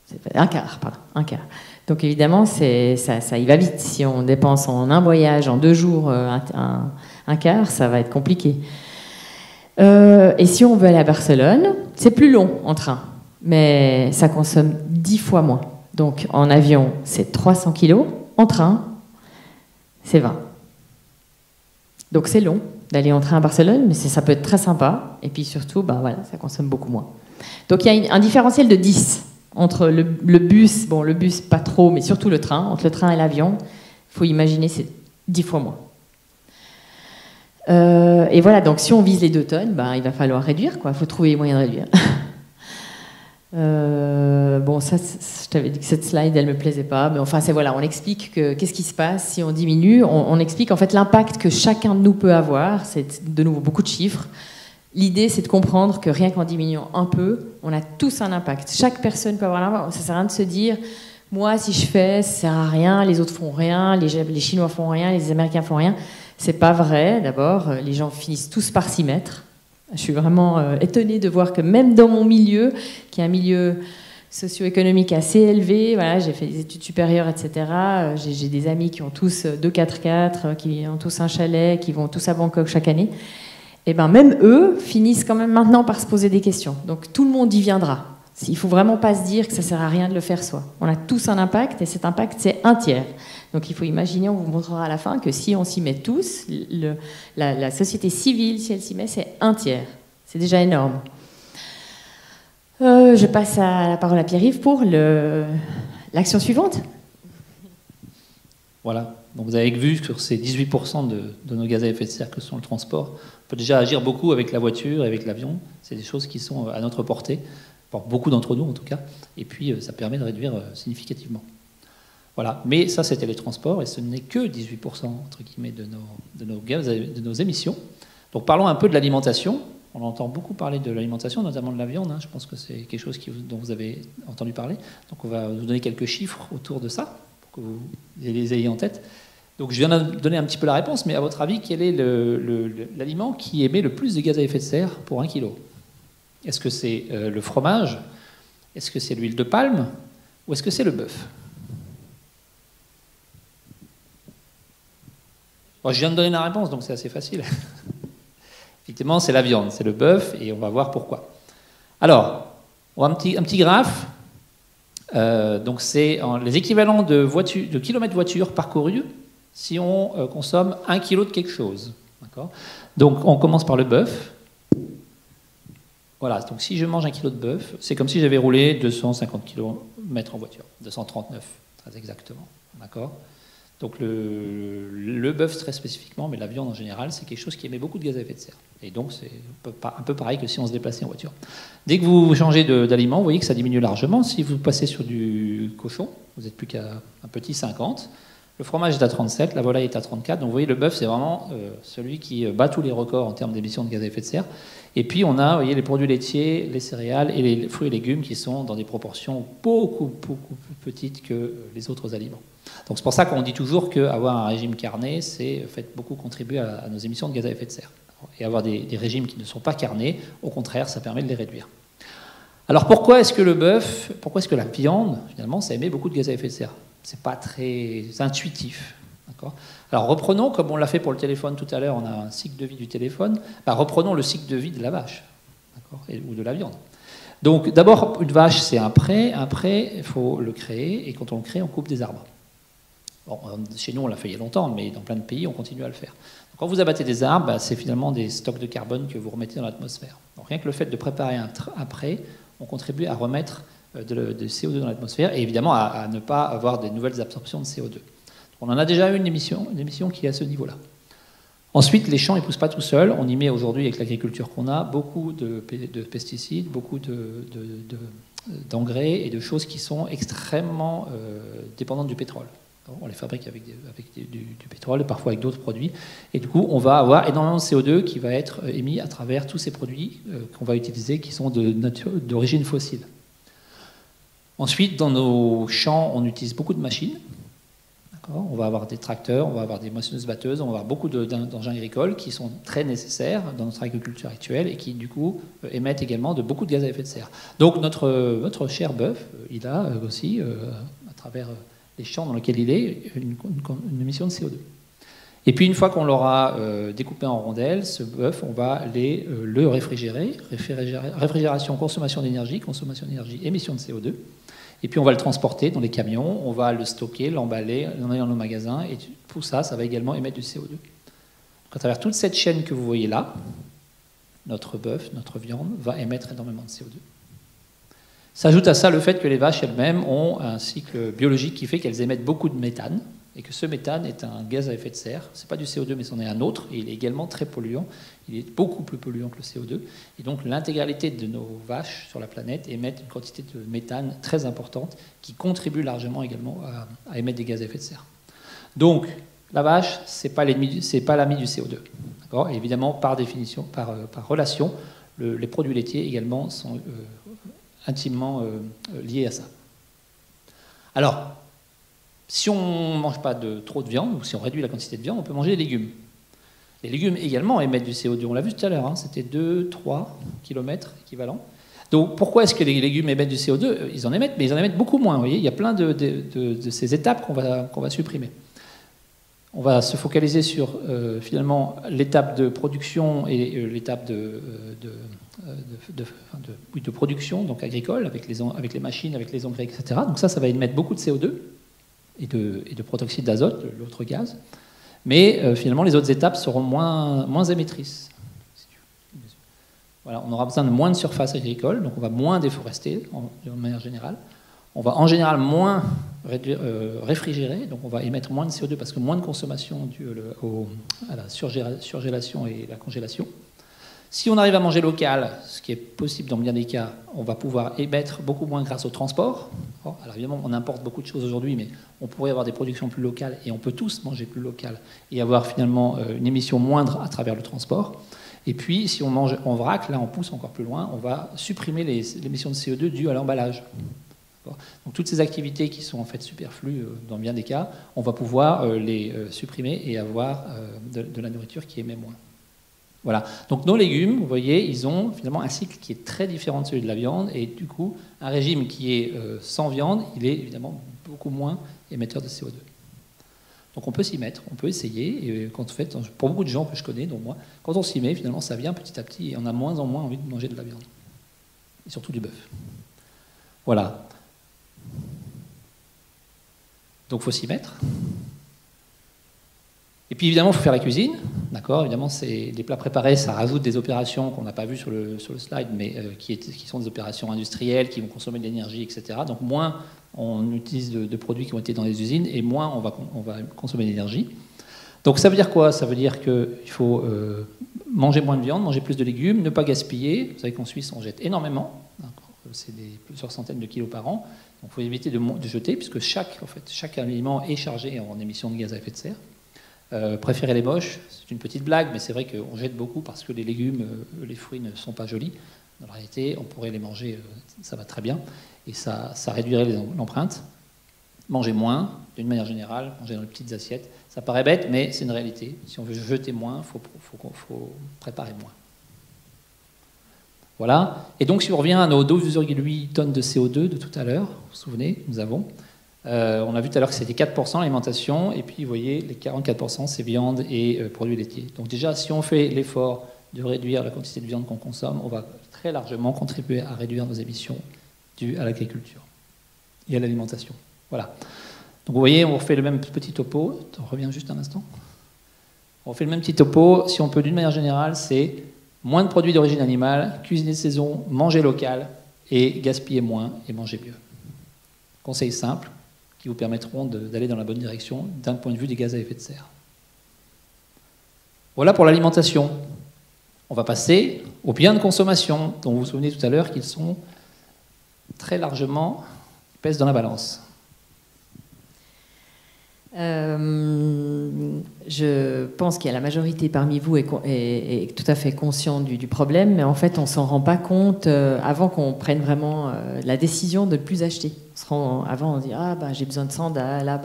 C'est un quart, pardon. Un quart. Donc évidemment, ça y va vite. Si on dépense en un voyage, en 2 jours, un quart, ça va être compliqué. Et si on veut aller à Barcelone, c'est plus long en train, mais ça consomme 10 fois moins. Donc en avion, c'est 300 kilos. En train, c'est 20. Donc c'est long d'aller en train à Barcelone, mais ça peut être très sympa. Et puis surtout, voilà, ça consomme beaucoup moins. Donc il y a un différentiel de 10. Entre le bus, bon le bus pas trop, mais surtout le train, entre le train et l'avion, il faut imaginer c'est 10 fois moins. Et voilà, donc si on vise les 2 tonnes, il va falloir réduire, quoi. Il faut trouver les moyens de réduire. Bon, ça, je t'avais dit que cette slide, elle me plaisait pas, mais enfin, voilà, on explique qu'est-ce qui se passe si on diminue. On explique en fait l'impact que chacun de nous peut avoir. C'est de nouveau beaucoup de chiffres. L'idée, c'est de comprendre que rien qu'en diminuant un peu, on a tous un impact. Chaque personne peut avoir un impact. Ça ne sert à rien de se dire, moi, si je fais, ça ne sert à rien, les autres font rien, les Chinois font rien, les Américains font rien. C'est pas vrai, d'abord. Les gens finissent tous par s'y mettre. Je suis vraiment étonnée de voir que même dans mon milieu, qui est un milieu socio-économique assez élevé, voilà, j'ai fait des études supérieures, etc. J'ai des amis qui ont tous 2 4x4, qui ont tous un chalet, qui vont tous à Bangkok chaque année. Et même eux finissent quand même maintenant par se poser des questions. Donc tout le monde y viendra. Il ne faut vraiment pas se dire que ça ne sert à rien de le faire soi. On a tous un impact et cet impact, c'est un tiers. Donc il faut imaginer, on vous montrera à la fin, que si on s'y met tous, la société civile, si elle s'y met, c'est un tiers. C'est déjà énorme. Je passe la parole à Pierre-Yves pour l'action suivante. Voilà. Donc vous avez vu sur ces 18% de nos gaz à effet de serre que sont le transport, on peut déjà agir beaucoup avec la voiture et avec l'avion. C'est des choses qui sont à notre portée, pour beaucoup d'entre nous en tout cas, et puis ça permet de réduire significativement. Voilà. Mais ça, c'était les transports, et ce n'est que 18% entre guillemets de nos gaz, de nos émissions. Donc parlons un peu de l'alimentation. On entend beaucoup parler de l'alimentation, notamment de la viande. Je pense que c'est quelque chose dont vous avez entendu parler. Donc on va vous donner quelques chiffres autour de ça, pour que vous les ayez en tête. Donc je viens de donner un petit peu la réponse, mais à votre avis, quel est l'aliment qui émet le plus de gaz à effet de serre pour 1 kilo? Est-ce que c'est le fromage? Est-ce que c'est l'huile de palme? Ou est-ce que c'est le bœuf? Bon, je viens de donner la réponse, donc c'est assez facile. Effectivement, c'est la viande, c'est le bœuf, et on va voir pourquoi. Alors, on va un petit graphe. Donc c'est les équivalents de kilomètres voiture parcourus si on consomme 1 kg de quelque chose. Donc on commence par le bœuf. Voilà, donc si je mange 1 kg de bœuf, c'est comme si j'avais roulé 250 km en voiture, 239 très exactement. D'accord ? Donc le bœuf très spécifiquement, mais la viande en général, c'est quelque chose qui émet beaucoup de gaz à effet de serre. Et donc c'est un peu pareil que si on se déplaçait en voiture. Dès que vous changez d'aliment, vous voyez que ça diminue largement. Si vous passez sur du cochon, vous n'êtes plus qu'à un petit 50. Le fromage est à 37, la volaille est à 34. Donc vous voyez, le bœuf, c'est vraiment celui qui bat tous les records en termes d'émissions de gaz à effet de serre. Et puis on a, vous voyez, les produits laitiers, les céréales et les fruits et légumes qui sont dans des proportions beaucoup plus petites que les autres aliments. Donc c'est pour ça qu'on dit toujours qu'avoir un régime carné, c'est fait beaucoup contribuer à nos émissions de gaz à effet de serre. Et avoir des régimes qui ne sont pas carnés, au contraire, ça permet de les réduire. Alors pourquoi est-ce que le bœuf, pourquoi est-ce que la viande, finalement, ça émet beaucoup de gaz à effet de serre? C'est pas très intuitif. Alors reprenons, comme on l'a fait pour le téléphone tout à l'heure, on a un cycle de vie du téléphone, reprenons le cycle de vie de la vache, ou de la viande. Donc d'abord, une vache, c'est un pré, il faut le créer, et quand on le crée, on coupe des arbres. Bon, chez nous, on l'a fait il y a longtemps, mais dans plein de pays, on continue à le faire. Donc, quand vous abattez des arbres, c'est finalement des stocks de carbone que vous remettez dans l'atmosphère. Donc rien que le fait de préparer un pré, on contribue à remettre de CO2 dans l'atmosphère, et évidemment à ne pas avoir de nouvelles absorptions de CO2. On en a déjà eu une émission qui est à ce niveau-là. Ensuite, les champs ne poussent pas tout seuls. On y met aujourd'hui, avec l'agriculture qu'on a, beaucoup de pesticides, beaucoup d'engrais et de choses qui sont extrêmement dépendantes du pétrole. On les fabrique avec du pétrole et parfois avec d'autres produits. Et du coup, on va avoir énormément de CO2 qui va être émis à travers tous ces produits qu'on va utiliser qui sont d'origine fossile. Ensuite, dans nos champs, on utilise beaucoup de machines. On va avoir des tracteurs, on va avoir des moissonneuses-batteuses, on va avoir beaucoup d'engins agricoles qui sont très nécessaires dans notre agriculture actuelle et qui, du coup, émettent également beaucoup de gaz à effet de serre. Donc, notre cher bœuf, il a aussi, à travers les champs dans lesquels il est, une émission de CO2. Et puis, une fois qu'on l'aura découpé en rondelles, ce bœuf, on va le réfrigérer. Réfrigération, consommation d'énergie, émission de CO2. Et puis on va le transporter dans les camions, on va le stocker, l'emballer, l'emmener dans nos magasins, et tout ça, ça va également émettre du CO2. Donc à travers toute cette chaîne que vous voyez là, notre bœuf, notre viande, va émettre énormément de CO2. S'ajoute à ça le fait que les vaches elles-mêmes ont un cycle biologique qui fait qu'elles émettent beaucoup de méthane, et que ce méthane est un gaz à effet de serre. Ce n'est pas du CO2, mais c'en est un autre, et il est également très polluant. Il est beaucoup plus polluant que le CO2. Et donc l'intégralité de nos vaches sur la planète émettent une quantité de méthane très importante qui contribue largement également à émettre des gaz à effet de serre. Donc la vache, ce n'est pas l'ami du CO2. Et évidemment, par définition, par relation, les produits laitiers également sont intimement liés à ça. Alors, si on ne mange pas trop de viande, ou si on réduit la quantité de viande, on peut manger des légumes. Les légumes également émettent du CO2, on l'a vu tout à l'heure, c'était 2-3 km équivalent. Donc pourquoi est-ce que les légumes émettent du CO2 ? Ils en émettent, mais ils en émettent beaucoup moins. Vous voyez, il y a plein de ces étapes qu'on va supprimer. On va se focaliser sur finalement l'étape de production et l'étape de production, donc agricole, avec les machines, avec les engrais, etc. Donc ça va émettre beaucoup de CO2 et de protoxyde d'azote, l'autre gaz. Mais finalement, les autres étapes seront moins émettrices. Voilà, on aura besoin de moins de surface agricole, donc on va moins déforester de manière générale. On va en général moins réfrigérer, donc on va émettre moins de CO2 parce que moins de consommation due à la surgélation et la congélation. Si on arrive à manger local, ce qui est possible dans bien des cas, on va pouvoir émettre beaucoup moins grâce au transport. Alors évidemment, on importe beaucoup de choses aujourd'hui, mais on pourrait avoir des productions plus locales et on peut tous manger plus local et avoir finalement une émission moindre à travers le transport. Et puis, si on mange en vrac, là on pousse encore plus loin, on va supprimer les émissions de CO2 dues à l'emballage. Donc toutes ces activités qui sont en fait superflues dans bien des cas, on va pouvoir les supprimer et avoir de la nourriture qui émet moins. Voilà. Donc nos légumes, vous voyez, ils ont finalement un cycle qui est très différent de celui de la viande, et du coup, un régime qui est sans viande, il est évidemment beaucoup moins émetteur de CO2. Donc on peut s'y mettre, on peut essayer, et pour beaucoup de gens que je connais, dont moi, quand on s'y met, finalement, ça vient petit à petit, et on a moins en moins envie de manger de la viande, et surtout du bœuf. Voilà. Donc il faut s'y mettre. Et puis évidemment, il faut faire la cuisine. D'accord, évidemment, les plats préparés, ça rajoute des opérations qu'on n'a pas vues sur le slide, mais qui sont des opérations industrielles, qui vont consommer de l'énergie, etc. Donc moins on utilise de produits qui ont été dans les usines, et moins on va consommer d'énergie. Donc ça veut dire quoi? Ça veut dire qu'il faut manger moins de viande, manger plus de légumes, ne pas gaspiller. Vous savez qu'en Suisse, on jette énormément. C'est plusieurs centaines de kilos par an. Donc il faut éviter de jeter, puisque chaque aliment est chargé en émissions de gaz à effet de serre. Préférer les moches, c'est une petite blague, mais c'est vrai qu'on jette beaucoup parce que les légumes, les fruits ne sont pas jolis. Dans la réalité, on pourrait les manger, ça va très bien, et ça réduirait l'empreinte. Manger moins, d'une manière générale, manger dans les petites assiettes. Ça paraît bête, mais c'est une réalité. Si on veut jeter moins, il faut préparer moins. Voilà. Et donc, si on revient à nos 12,8 tonnes de CO2 de tout à l'heure, vous vous souvenez, on a vu tout à l'heure que c'était 4% l'alimentation, et puis vous voyez, les 44% c'est viande et produits laitiers. Donc déjà, si on fait l'effort de réduire la quantité de viande qu'on consomme, on va très largement contribuer à réduire nos émissions dues à l'agriculture et à l'alimentation. Voilà. Donc vous voyez, on refait le même petit topo. On revient juste un instant. On refait le même petit topo. Si on peut, d'une manière générale, c'est moins de produits d'origine animale, cuisiner de saison, manger local et gaspiller moins et manger mieux. Conseils simples qui vous permettront d'aller dans la bonne direction d'un point de vue des gaz à effet de serre. Voilà pour l'alimentation. On va passer aux biens de consommation, dont vous vous souvenez tout à l'heure qu'ils sont très largement, pèsent dans la balance. Je pense qu'il y a la majorité parmi vous est tout à fait conscient du problème, mais en fait on ne s'en rend pas compte avant qu'on prenne vraiment la décision de ne plus acheter. Avant on dit j'ai besoin de sandales,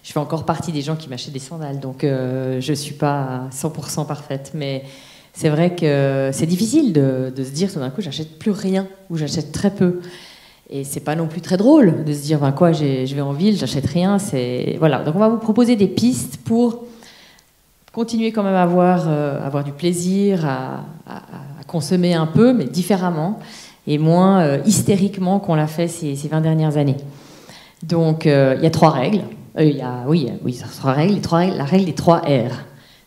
Je fais encore partie des gens qui m'achètent des sandales, donc je ne suis pas 100% parfaite, mais c'est vrai que c'est difficile de se dire tout d'un coup j'achète plus rien ou j'achète très peu. Et c'est pas non plus très drôle de se dire je vais en ville, j'achète rien. Voilà. Donc on va vous proposer des pistes pour continuer quand même à avoir du plaisir, à consommer un peu, mais différemment et moins hystériquement qu'on l'a fait ces 20 dernières années. Donc il y a 3 règles. Il y a 3 règles. La règle des 3 R.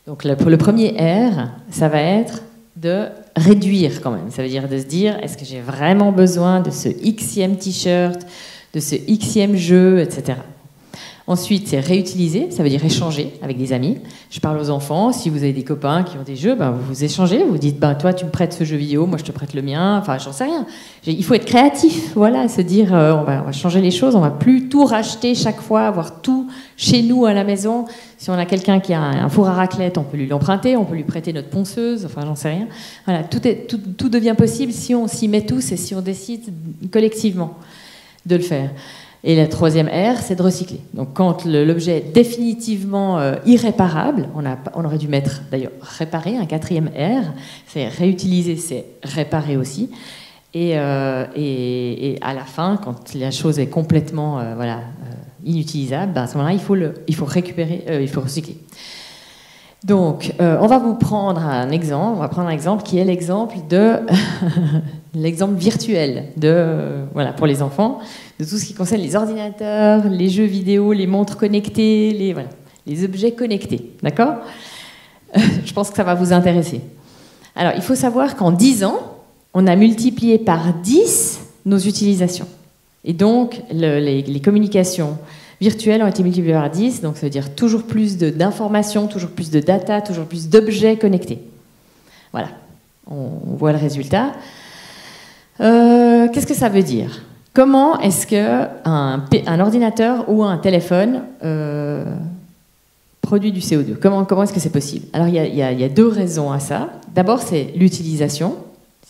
Donc pour le premier R, ça va être de réduire quand même. Ça veut dire de se dire, est-ce que j'ai vraiment besoin de ce Xème t-shirt, de ce Xème jeu, etc. Ensuite, c'est réutiliser, ça veut dire échanger avec des amis. Je parle aux enfants, si vous avez des copains qui ont des jeux, vous vous échangez, vous dites, toi tu me prêtes ce jeu vidéo, moi je te prête le mien, j'en sais rien. Il faut être créatif, voilà, se dire, on va changer les choses, on va plus tout racheter chaque fois, avoir tout chez nous à la maison. Si on a quelqu'un qui a un four à raclette, on peut lui l'emprunter, on peut lui prêter notre ponceuse, j'en sais rien. Voilà, tout devient possible si on s'y met tous et si on décide collectivement de le faire. Et la 3e R, c'est de recycler. Donc quand l'objet est définitivement irréparable, on aurait dû mettre d'ailleurs réparer, un 4e R, c'est réutiliser, c'est réparer aussi. Et à la fin, quand la chose est complètement inutilisable, à ce moment-là, il faut récupérer, il faut recycler. Donc, on va prendre un exemple qui est l'exemple de l'exemple virtuel pour les enfants, de tout ce qui concerne les ordinateurs, les jeux vidéo, les montres connectées, les objets connectés. D'accord ? Je pense que ça va vous intéresser. Alors, il faut savoir qu'en 10 ans, on a multiplié par 10 nos utilisations. Et donc, les communications virtuelles ont été multipliées par 10, donc ça veut dire toujours plus d'informations, toujours plus de data, toujours plus d'objets connectés. Voilà, on voit le résultat. Qu'est-ce que ça veut dire ? Comment est-ce qu'un ordinateur ou un téléphone produit du CO2 ? Comment est-ce que c'est possible ? Alors, il y a 2 raisons à ça. D'abord, c'est l'utilisation.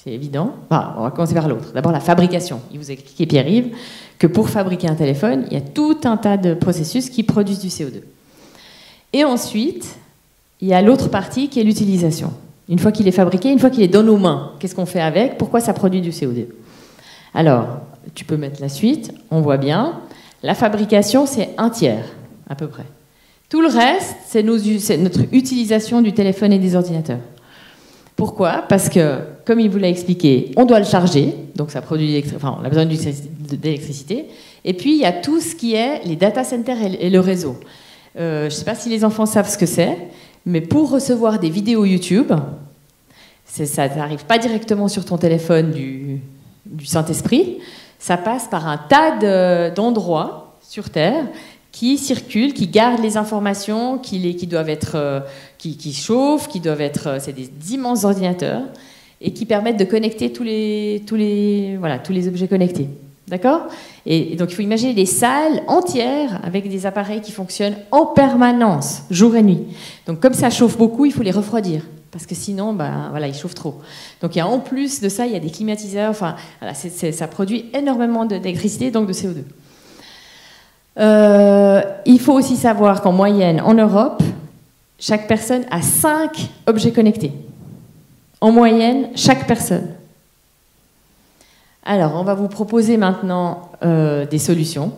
C'est évident. On va commencer par l'autre. D'abord, la fabrication. Il vous a expliqué, Pierre-Yves, que pour fabriquer un téléphone, il y a tout un tas de processus qui produisent du CO2. Et ensuite, il y a l'autre partie qui est l'utilisation. Une fois qu'il est fabriqué, une fois qu'il est dans nos mains, qu'est-ce qu'on fait avec ? Pourquoi ça produit du CO2 ? Alors, tu peux mettre la suite. On voit bien. La fabrication, c'est 1/3, à peu près. Tout le reste, c'est notre utilisation du téléphone et des ordinateurs. Pourquoi? Parce que, comme il vous l'a expliqué, on doit le charger, donc ça produit, enfin, on a besoin d'électricité. Et puis, il y a tout ce qui est les data centers et le réseau. Je ne sais pas si les enfants savent ce que c'est, mais pour recevoir des vidéos YouTube, ça n'arrive pas directement sur ton téléphone du Saint-Esprit, ça passe par un tas d'endroits sur Terre qui circulent, qui gardent les informations, qui doivent être, qui chauffent, qui doivent être, c'est des immenses ordinateurs et qui permettent de connecter tous les objets connectés. D'accord? Et donc il faut imaginer des salles entières avec des appareils qui fonctionnent en permanence, jour et nuit. Donc comme ça chauffe beaucoup, il faut les refroidir. Parce que sinon, ils chauffent trop. Donc en plus de ça, il y a des climatiseurs. Enfin, voilà, ça produit énormément d'électricité, donc de CO2. Il faut aussi savoir qu'en moyenne, en Europe, chaque personne a 5 objets connectés. En moyenne, chaque personne. Alors, on va vous proposer maintenant des solutions.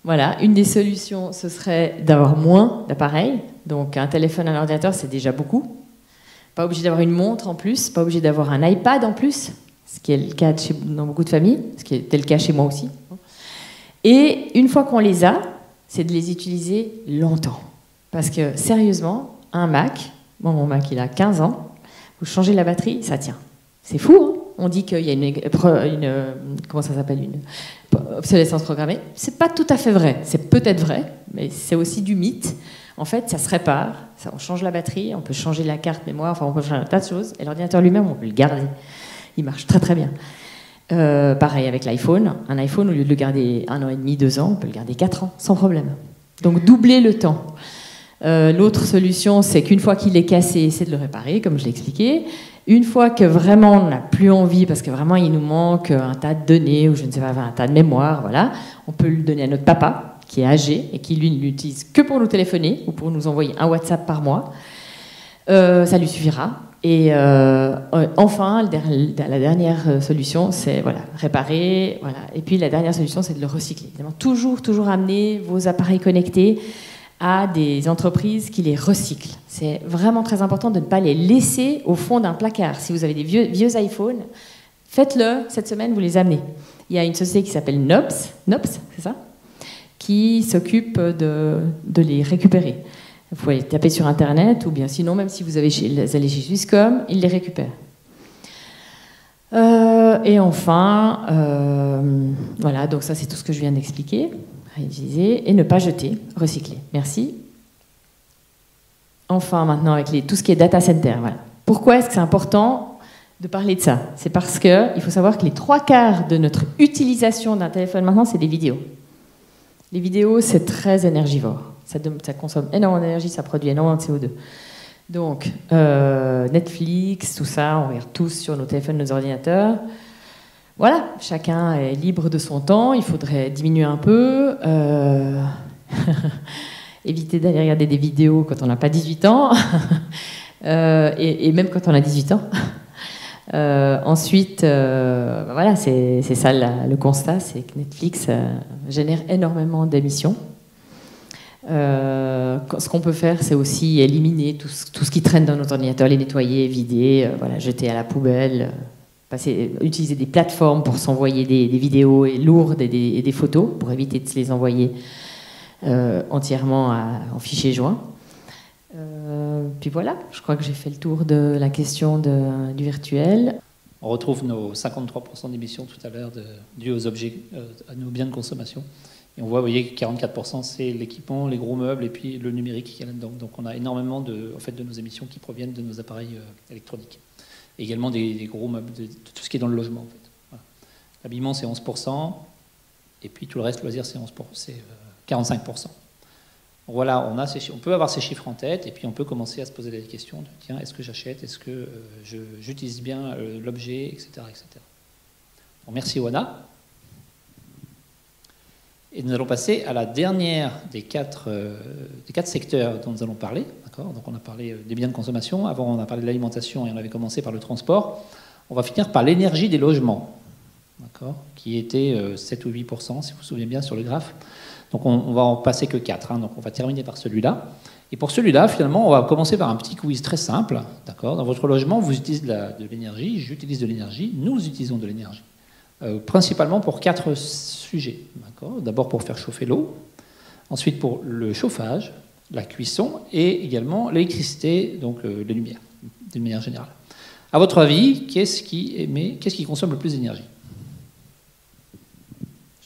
Voilà, une des solutions, ce serait d'avoir moins d'appareils. Donc, un téléphone, un ordinateur, c'est déjà beaucoup. Pas obligé d'avoir une montre en plus, pas obligé d'avoir un iPad en plus, ce qui est le cas dans beaucoup de familles, ce qui était le cas chez moi aussi. Et une fois qu'on les a, c'est de les utiliser longtemps. Parce que, sérieusement, un Mac, mon Mac, il a 15 ans, vous changez la batterie, ça tient. C'est fou, hein? On dit qu'il y a une comment ça s'appelle, une obsolescence programmée. C'est pas tout à fait vrai. C'est peut-être vrai, mais c'est aussi du mythe. En fait, ça se répare. On change la batterie, on peut changer la carte mémoire, enfin, on peut changer un tas de choses. Et l'ordinateur lui-même, on peut le garder. Il marche très très bien. Pareil avec l'iPhone. Un iPhone, au lieu de le garder 1 an et demi, 2 ans, on peut le garder 4 ans, sans problème. Donc doubler le temps. L'autre solution, c'est qu'une fois qu'il est cassé, c'est de le réparer, comme je l'ai expliqué. Une fois que vraiment on n'a plus envie, parce que vraiment il nous manque un tas de données, ou je ne sais pas, un tas de mémoire, voilà, on peut le donner à notre papa, qui est âgé, et qui lui ne l'utilise que pour nous téléphoner, ou pour nous envoyer un WhatsApp par mois. Ça lui suffira. Et enfin, la dernière solution, c'est réparer. Voilà. Et puis la dernière solution, c'est de le recycler. Évidemment, toujours amener vos appareils connectés à des entreprises qui les recyclent. C'est vraiment très important de ne pas les laisser au fond d'un placard. Si vous avez des vieux iPhones, faites-le, cette semaine, vous les amenez. Il y a une société qui s'appelle Nops, c'est ça, qui s'occupe de les récupérer. Vous pouvez taper sur Internet, ou bien sinon, même si vous allez chez Swisscom, ils les récupèrent. Et enfin, voilà, donc ça c'est tout ce que je viens d'expliquer. Réutiliser et ne pas jeter, recycler. Merci. Enfin, maintenant, avec tout ce qui est data center. Voilà. Pourquoi est-ce que c'est important de parler de ça? C'est parce qu'il faut savoir que les 3/4 de notre utilisation d'un téléphone maintenant, c'est des vidéos. Les vidéos, c'est très énergivore. Ça consomme énormément d'énergie, ça produit énormément de CO2. Donc, Netflix, tout ça, on regarde tous sur nos téléphones, nos ordinateurs. Voilà, chacun est libre de son temps, il faudrait diminuer un peu, éviter d'aller regarder des vidéos quand on n'a pas 18 ans, et même quand on a 18 ans. Ensuite, voilà, c'est ça le constat, c'est que Netflix génère énormément d'émissions. Ce qu'on peut faire, c'est aussi éliminer tout ce qui traîne dans notre ordinateur, les nettoyer, vider, jeter à la poubelle. Utiliser des plateformes pour s'envoyer des vidéos lourdes et des photos, pour éviter de se les envoyer entièrement en fichier joint. Puis voilà, je crois que j'ai fait le tour de la question du virtuel. On retrouve nos 53% d'émissions tout à l'heure dues aux objets, à nos biens de consommation. Et on voit, vous voyez, que 44% c'est l'équipement, les gros meubles et puis le numérique qui est là-dedans. Donc on a énormément de nos émissions qui proviennent de nos appareils électroniques. Et également des gros meubles, de tout ce qui est dans le logement. En fait. Voilà. L'habillement, c'est 11%, et puis tout le reste, loisir, c'est 45%. Donc voilà, on peut avoir ces chiffres en tête, et puis on peut commencer à se poser des questions de, tiens, est-ce que j'achète, est-ce que j'utilise bien l'objet, etc., etc. Bon, merci, Oana. Et nous allons passer à la dernière des quatre secteurs dont nous allons parler. Donc on a parlé des biens de consommation, avant on a parlé de l'alimentation et on avait commencé par le transport. On va finir par l'énergie des logements, qui était 7 ou 8%, si vous vous souvenez bien, sur le graphe. Donc on va en passer que 4, hein, donc on va terminer par celui-là. Et pour celui-là, finalement, on va commencer par un petit quiz très simple. D'accord ? Dans votre logement, vous utilisez de l'énergie, j'utilise de l'énergie, nous utilisons de l'énergie. Principalement pour 4 sujets. D'accord ? D'abord pour faire chauffer l'eau, ensuite pour le chauffage, la cuisson et également l'électricité, donc les lumières, d'une manière générale. À votre avis, qu'est-ce qui consomme le plus d'énergie ?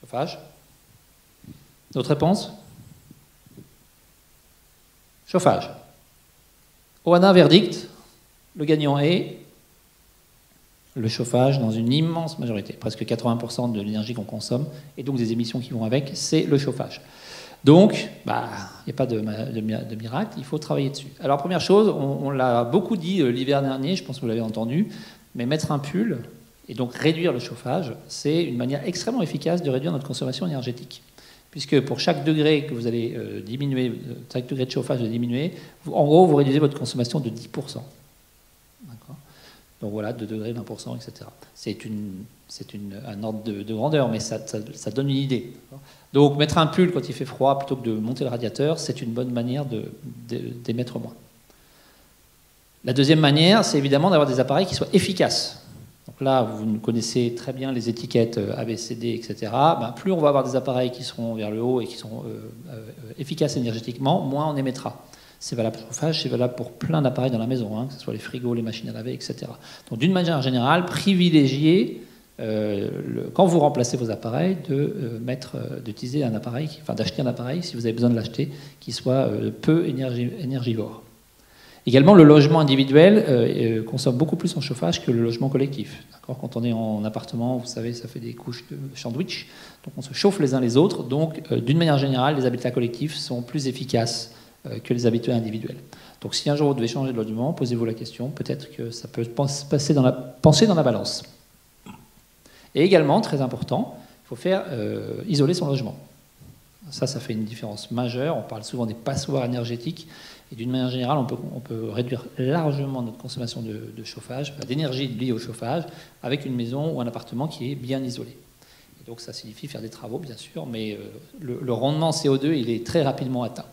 Chauffage ? D'autres réponses ? Chauffage. Oana, verdict, le gagnant est le chauffage dans une immense majorité, presque 80% de l'énergie qu'on consomme, et donc des émissions qui vont avec, c'est le chauffage. Donc, il n'y a pas de miracle, il faut travailler dessus. Alors, première chose, on l'a beaucoup dit l'hiver dernier, je pense que vous l'avez entendu, mais mettre un pull et donc réduire le chauffage, c'est une manière extrêmement efficace de réduire notre consommation énergétique. Puisque pour chaque degré que vous allez diminuer, chaque degré de chauffage vous diminuer, en gros, vous réduisez votre consommation de 10%. D'accord ? Donc voilà, 2 degrés, 20%, etc. C'est un ordre de grandeur, mais ça donne une idée. Donc mettre un pull quand il fait froid plutôt que de monter le radiateur, c'est une bonne manière d'émettre moins. La deuxième manière, c'est évidemment d'avoir des appareils qui soient efficaces. Donc là, vous connaissez très bien les étiquettes ABCD, etc. Plus on va avoir des appareils qui seront vers le haut et qui sont efficaces énergétiquement, moins on émettra. C'est valable pour le chauffage, c'est valable pour plein d'appareils dans la maison, hein, que ce soit les frigos, les machines à laver, etc. Donc d'une manière générale, privilégiez, quand vous remplacez vos appareils, d'utiliser un appareil, d'acheter un appareil, si vous avez besoin de l'acheter, qui soit peu énergivore. Également, le logement individuel consomme beaucoup plus en chauffage que le logement collectif. Quand on est en appartement, vous savez, ça fait des couches de sandwich, donc on se chauffe les uns les autres. Donc, d'une manière générale, les habitats collectifs sont plus efficaces que les habitats individuels. Donc, si un jour vous devez changer de logement, posez-vous la question, peut-être que ça peut penser dans la balance. Et également, très important, il faut faire isoler son logement. Ça fait une différence majeure. On parle souvent des passoires énergétiques. Et d'une manière générale, on peut réduire largement notre consommation de chauffage, d'énergie liée au chauffage, avec une maison ou un appartement qui est bien isolé. Et donc ça signifie faire des travaux, bien sûr, mais le rendement CO2, il est très rapidement atteint.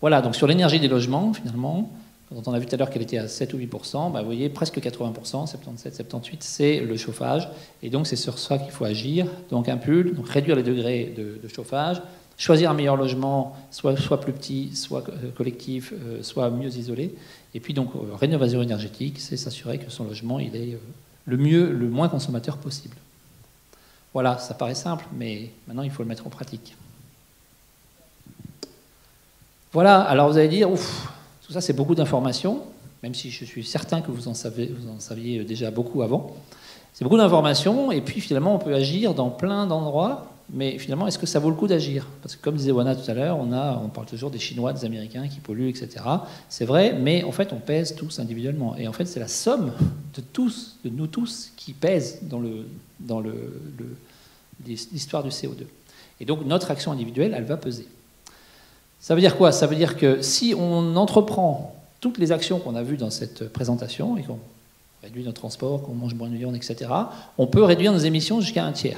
Voilà, donc sur l'énergie des logements, finalement, quand on a vu tout à l'heure qu'elle était à 7 ou 8%, vous voyez, presque 80%, 77, 78, c'est le chauffage. Et donc c'est sur ça qu'il faut agir. Donc un pull, donc réduire les degrés de chauffage, choisir un meilleur logement, soit plus petit, soit collectif, soit mieux isolé. Et puis donc rénovation énergétique, c'est s'assurer que son logement il est le moins consommateur possible. Voilà, ça paraît simple, mais maintenant il faut le mettre en pratique. Voilà, alors vous allez dire, ouf, tout ça c'est beaucoup d'informations, même si je suis certain que vous en saviez déjà beaucoup avant. C'est beaucoup d'informations, et puis finalement on peut agir dans plein d'endroits. Mais finalement, est-ce que ça vaut le coup d'agir ? Parce que comme disait Oana tout à l'heure, on parle toujours des Chinois, des Américains qui polluent, etc. C'est vrai, mais en fait, on pèse tous individuellement. Et en fait, c'est la somme de nous tous, qui pèse dans l'histoire du CO2. Et donc, notre action individuelle, elle va peser. Ça veut dire quoi ? Ça veut dire que si on entreprend toutes les actions qu'on a vues dans cette présentation, et qu'on réduit notre transport, qu'on mange moins de viande, etc., on peut réduire nos émissions jusqu'à 1/3.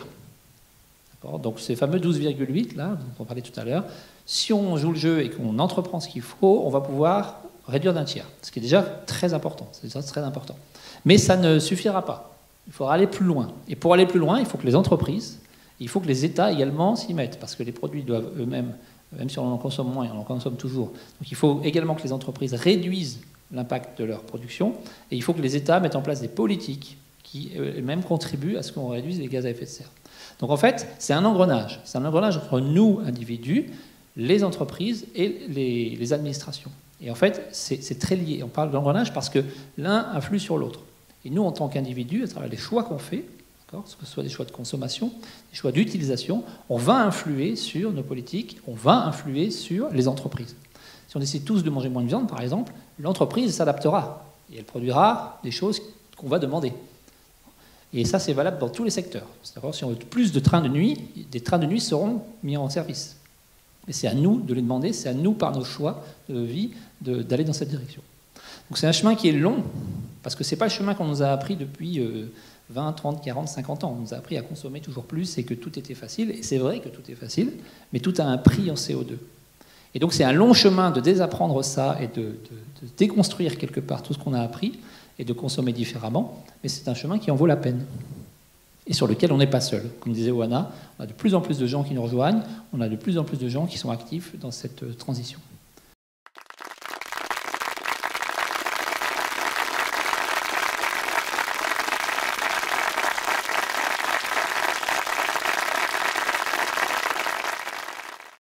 Donc ces fameux 12,8 là, dont on parlait tout à l'heure, si on joue le jeu et qu'on entreprend ce qu'il faut, on va pouvoir réduire d'1/3, ce qui est déjà très important. C'est déjà très important. Mais ça ne suffira pas. Il faudra aller plus loin. Et pour aller plus loin, il faut que les entreprises, il faut que les États également s'y mettent, parce que les produits doivent eux-mêmes, même si on en consomme moins, et on en consomme toujours. Donc il faut également que les entreprises réduisent l'impact de leur production, et il faut que les États mettent en place des politiques qui eux-mêmes contribuent à ce qu'on réduise les gaz à effet de serre. Donc en fait, c'est un engrenage. C'est un engrenage entre nous, individus, les entreprises et les administrations. Et en fait, c'est très lié. On parle d'engrenage parce que l'un influe sur l'autre. Et nous, en tant qu'individus, à travers les choix qu'on fait, que ce soit des choix de consommation, des choix d'utilisation, on va influer sur nos politiques, on va influer sur les entreprises. Si on décide tous de manger moins de viande, par exemple, l'entreprise s'adaptera et elle produira des choses qu'on va demander. Et ça, c'est valable dans tous les secteurs. C'est-à-dire, si on veut plus de trains de nuit, des trains de nuit seront mis en service. Et c'est à nous de les demander, c'est à nous, par nos choix de vie, d'aller dans cette direction. Donc c'est un chemin qui est long, parce que ce n'est pas le chemin qu'on nous a appris depuis 20, 30, 40, 50 ans. On nous a appris à consommer toujours plus et que tout était facile. Et c'est vrai que tout est facile, mais tout a un prix en CO2. Et donc c'est un long chemin de désapprendre ça et de déconstruire quelque part tout ce qu'on a appris et de consommer différemment. Mais c'est un chemin qui en vaut la peine et sur lequel on n'est pas seul. Comme disait Oana, on a de plus en plus de gens qui nous rejoignent, on a de plus en plus de gens qui sont actifs dans cette transition.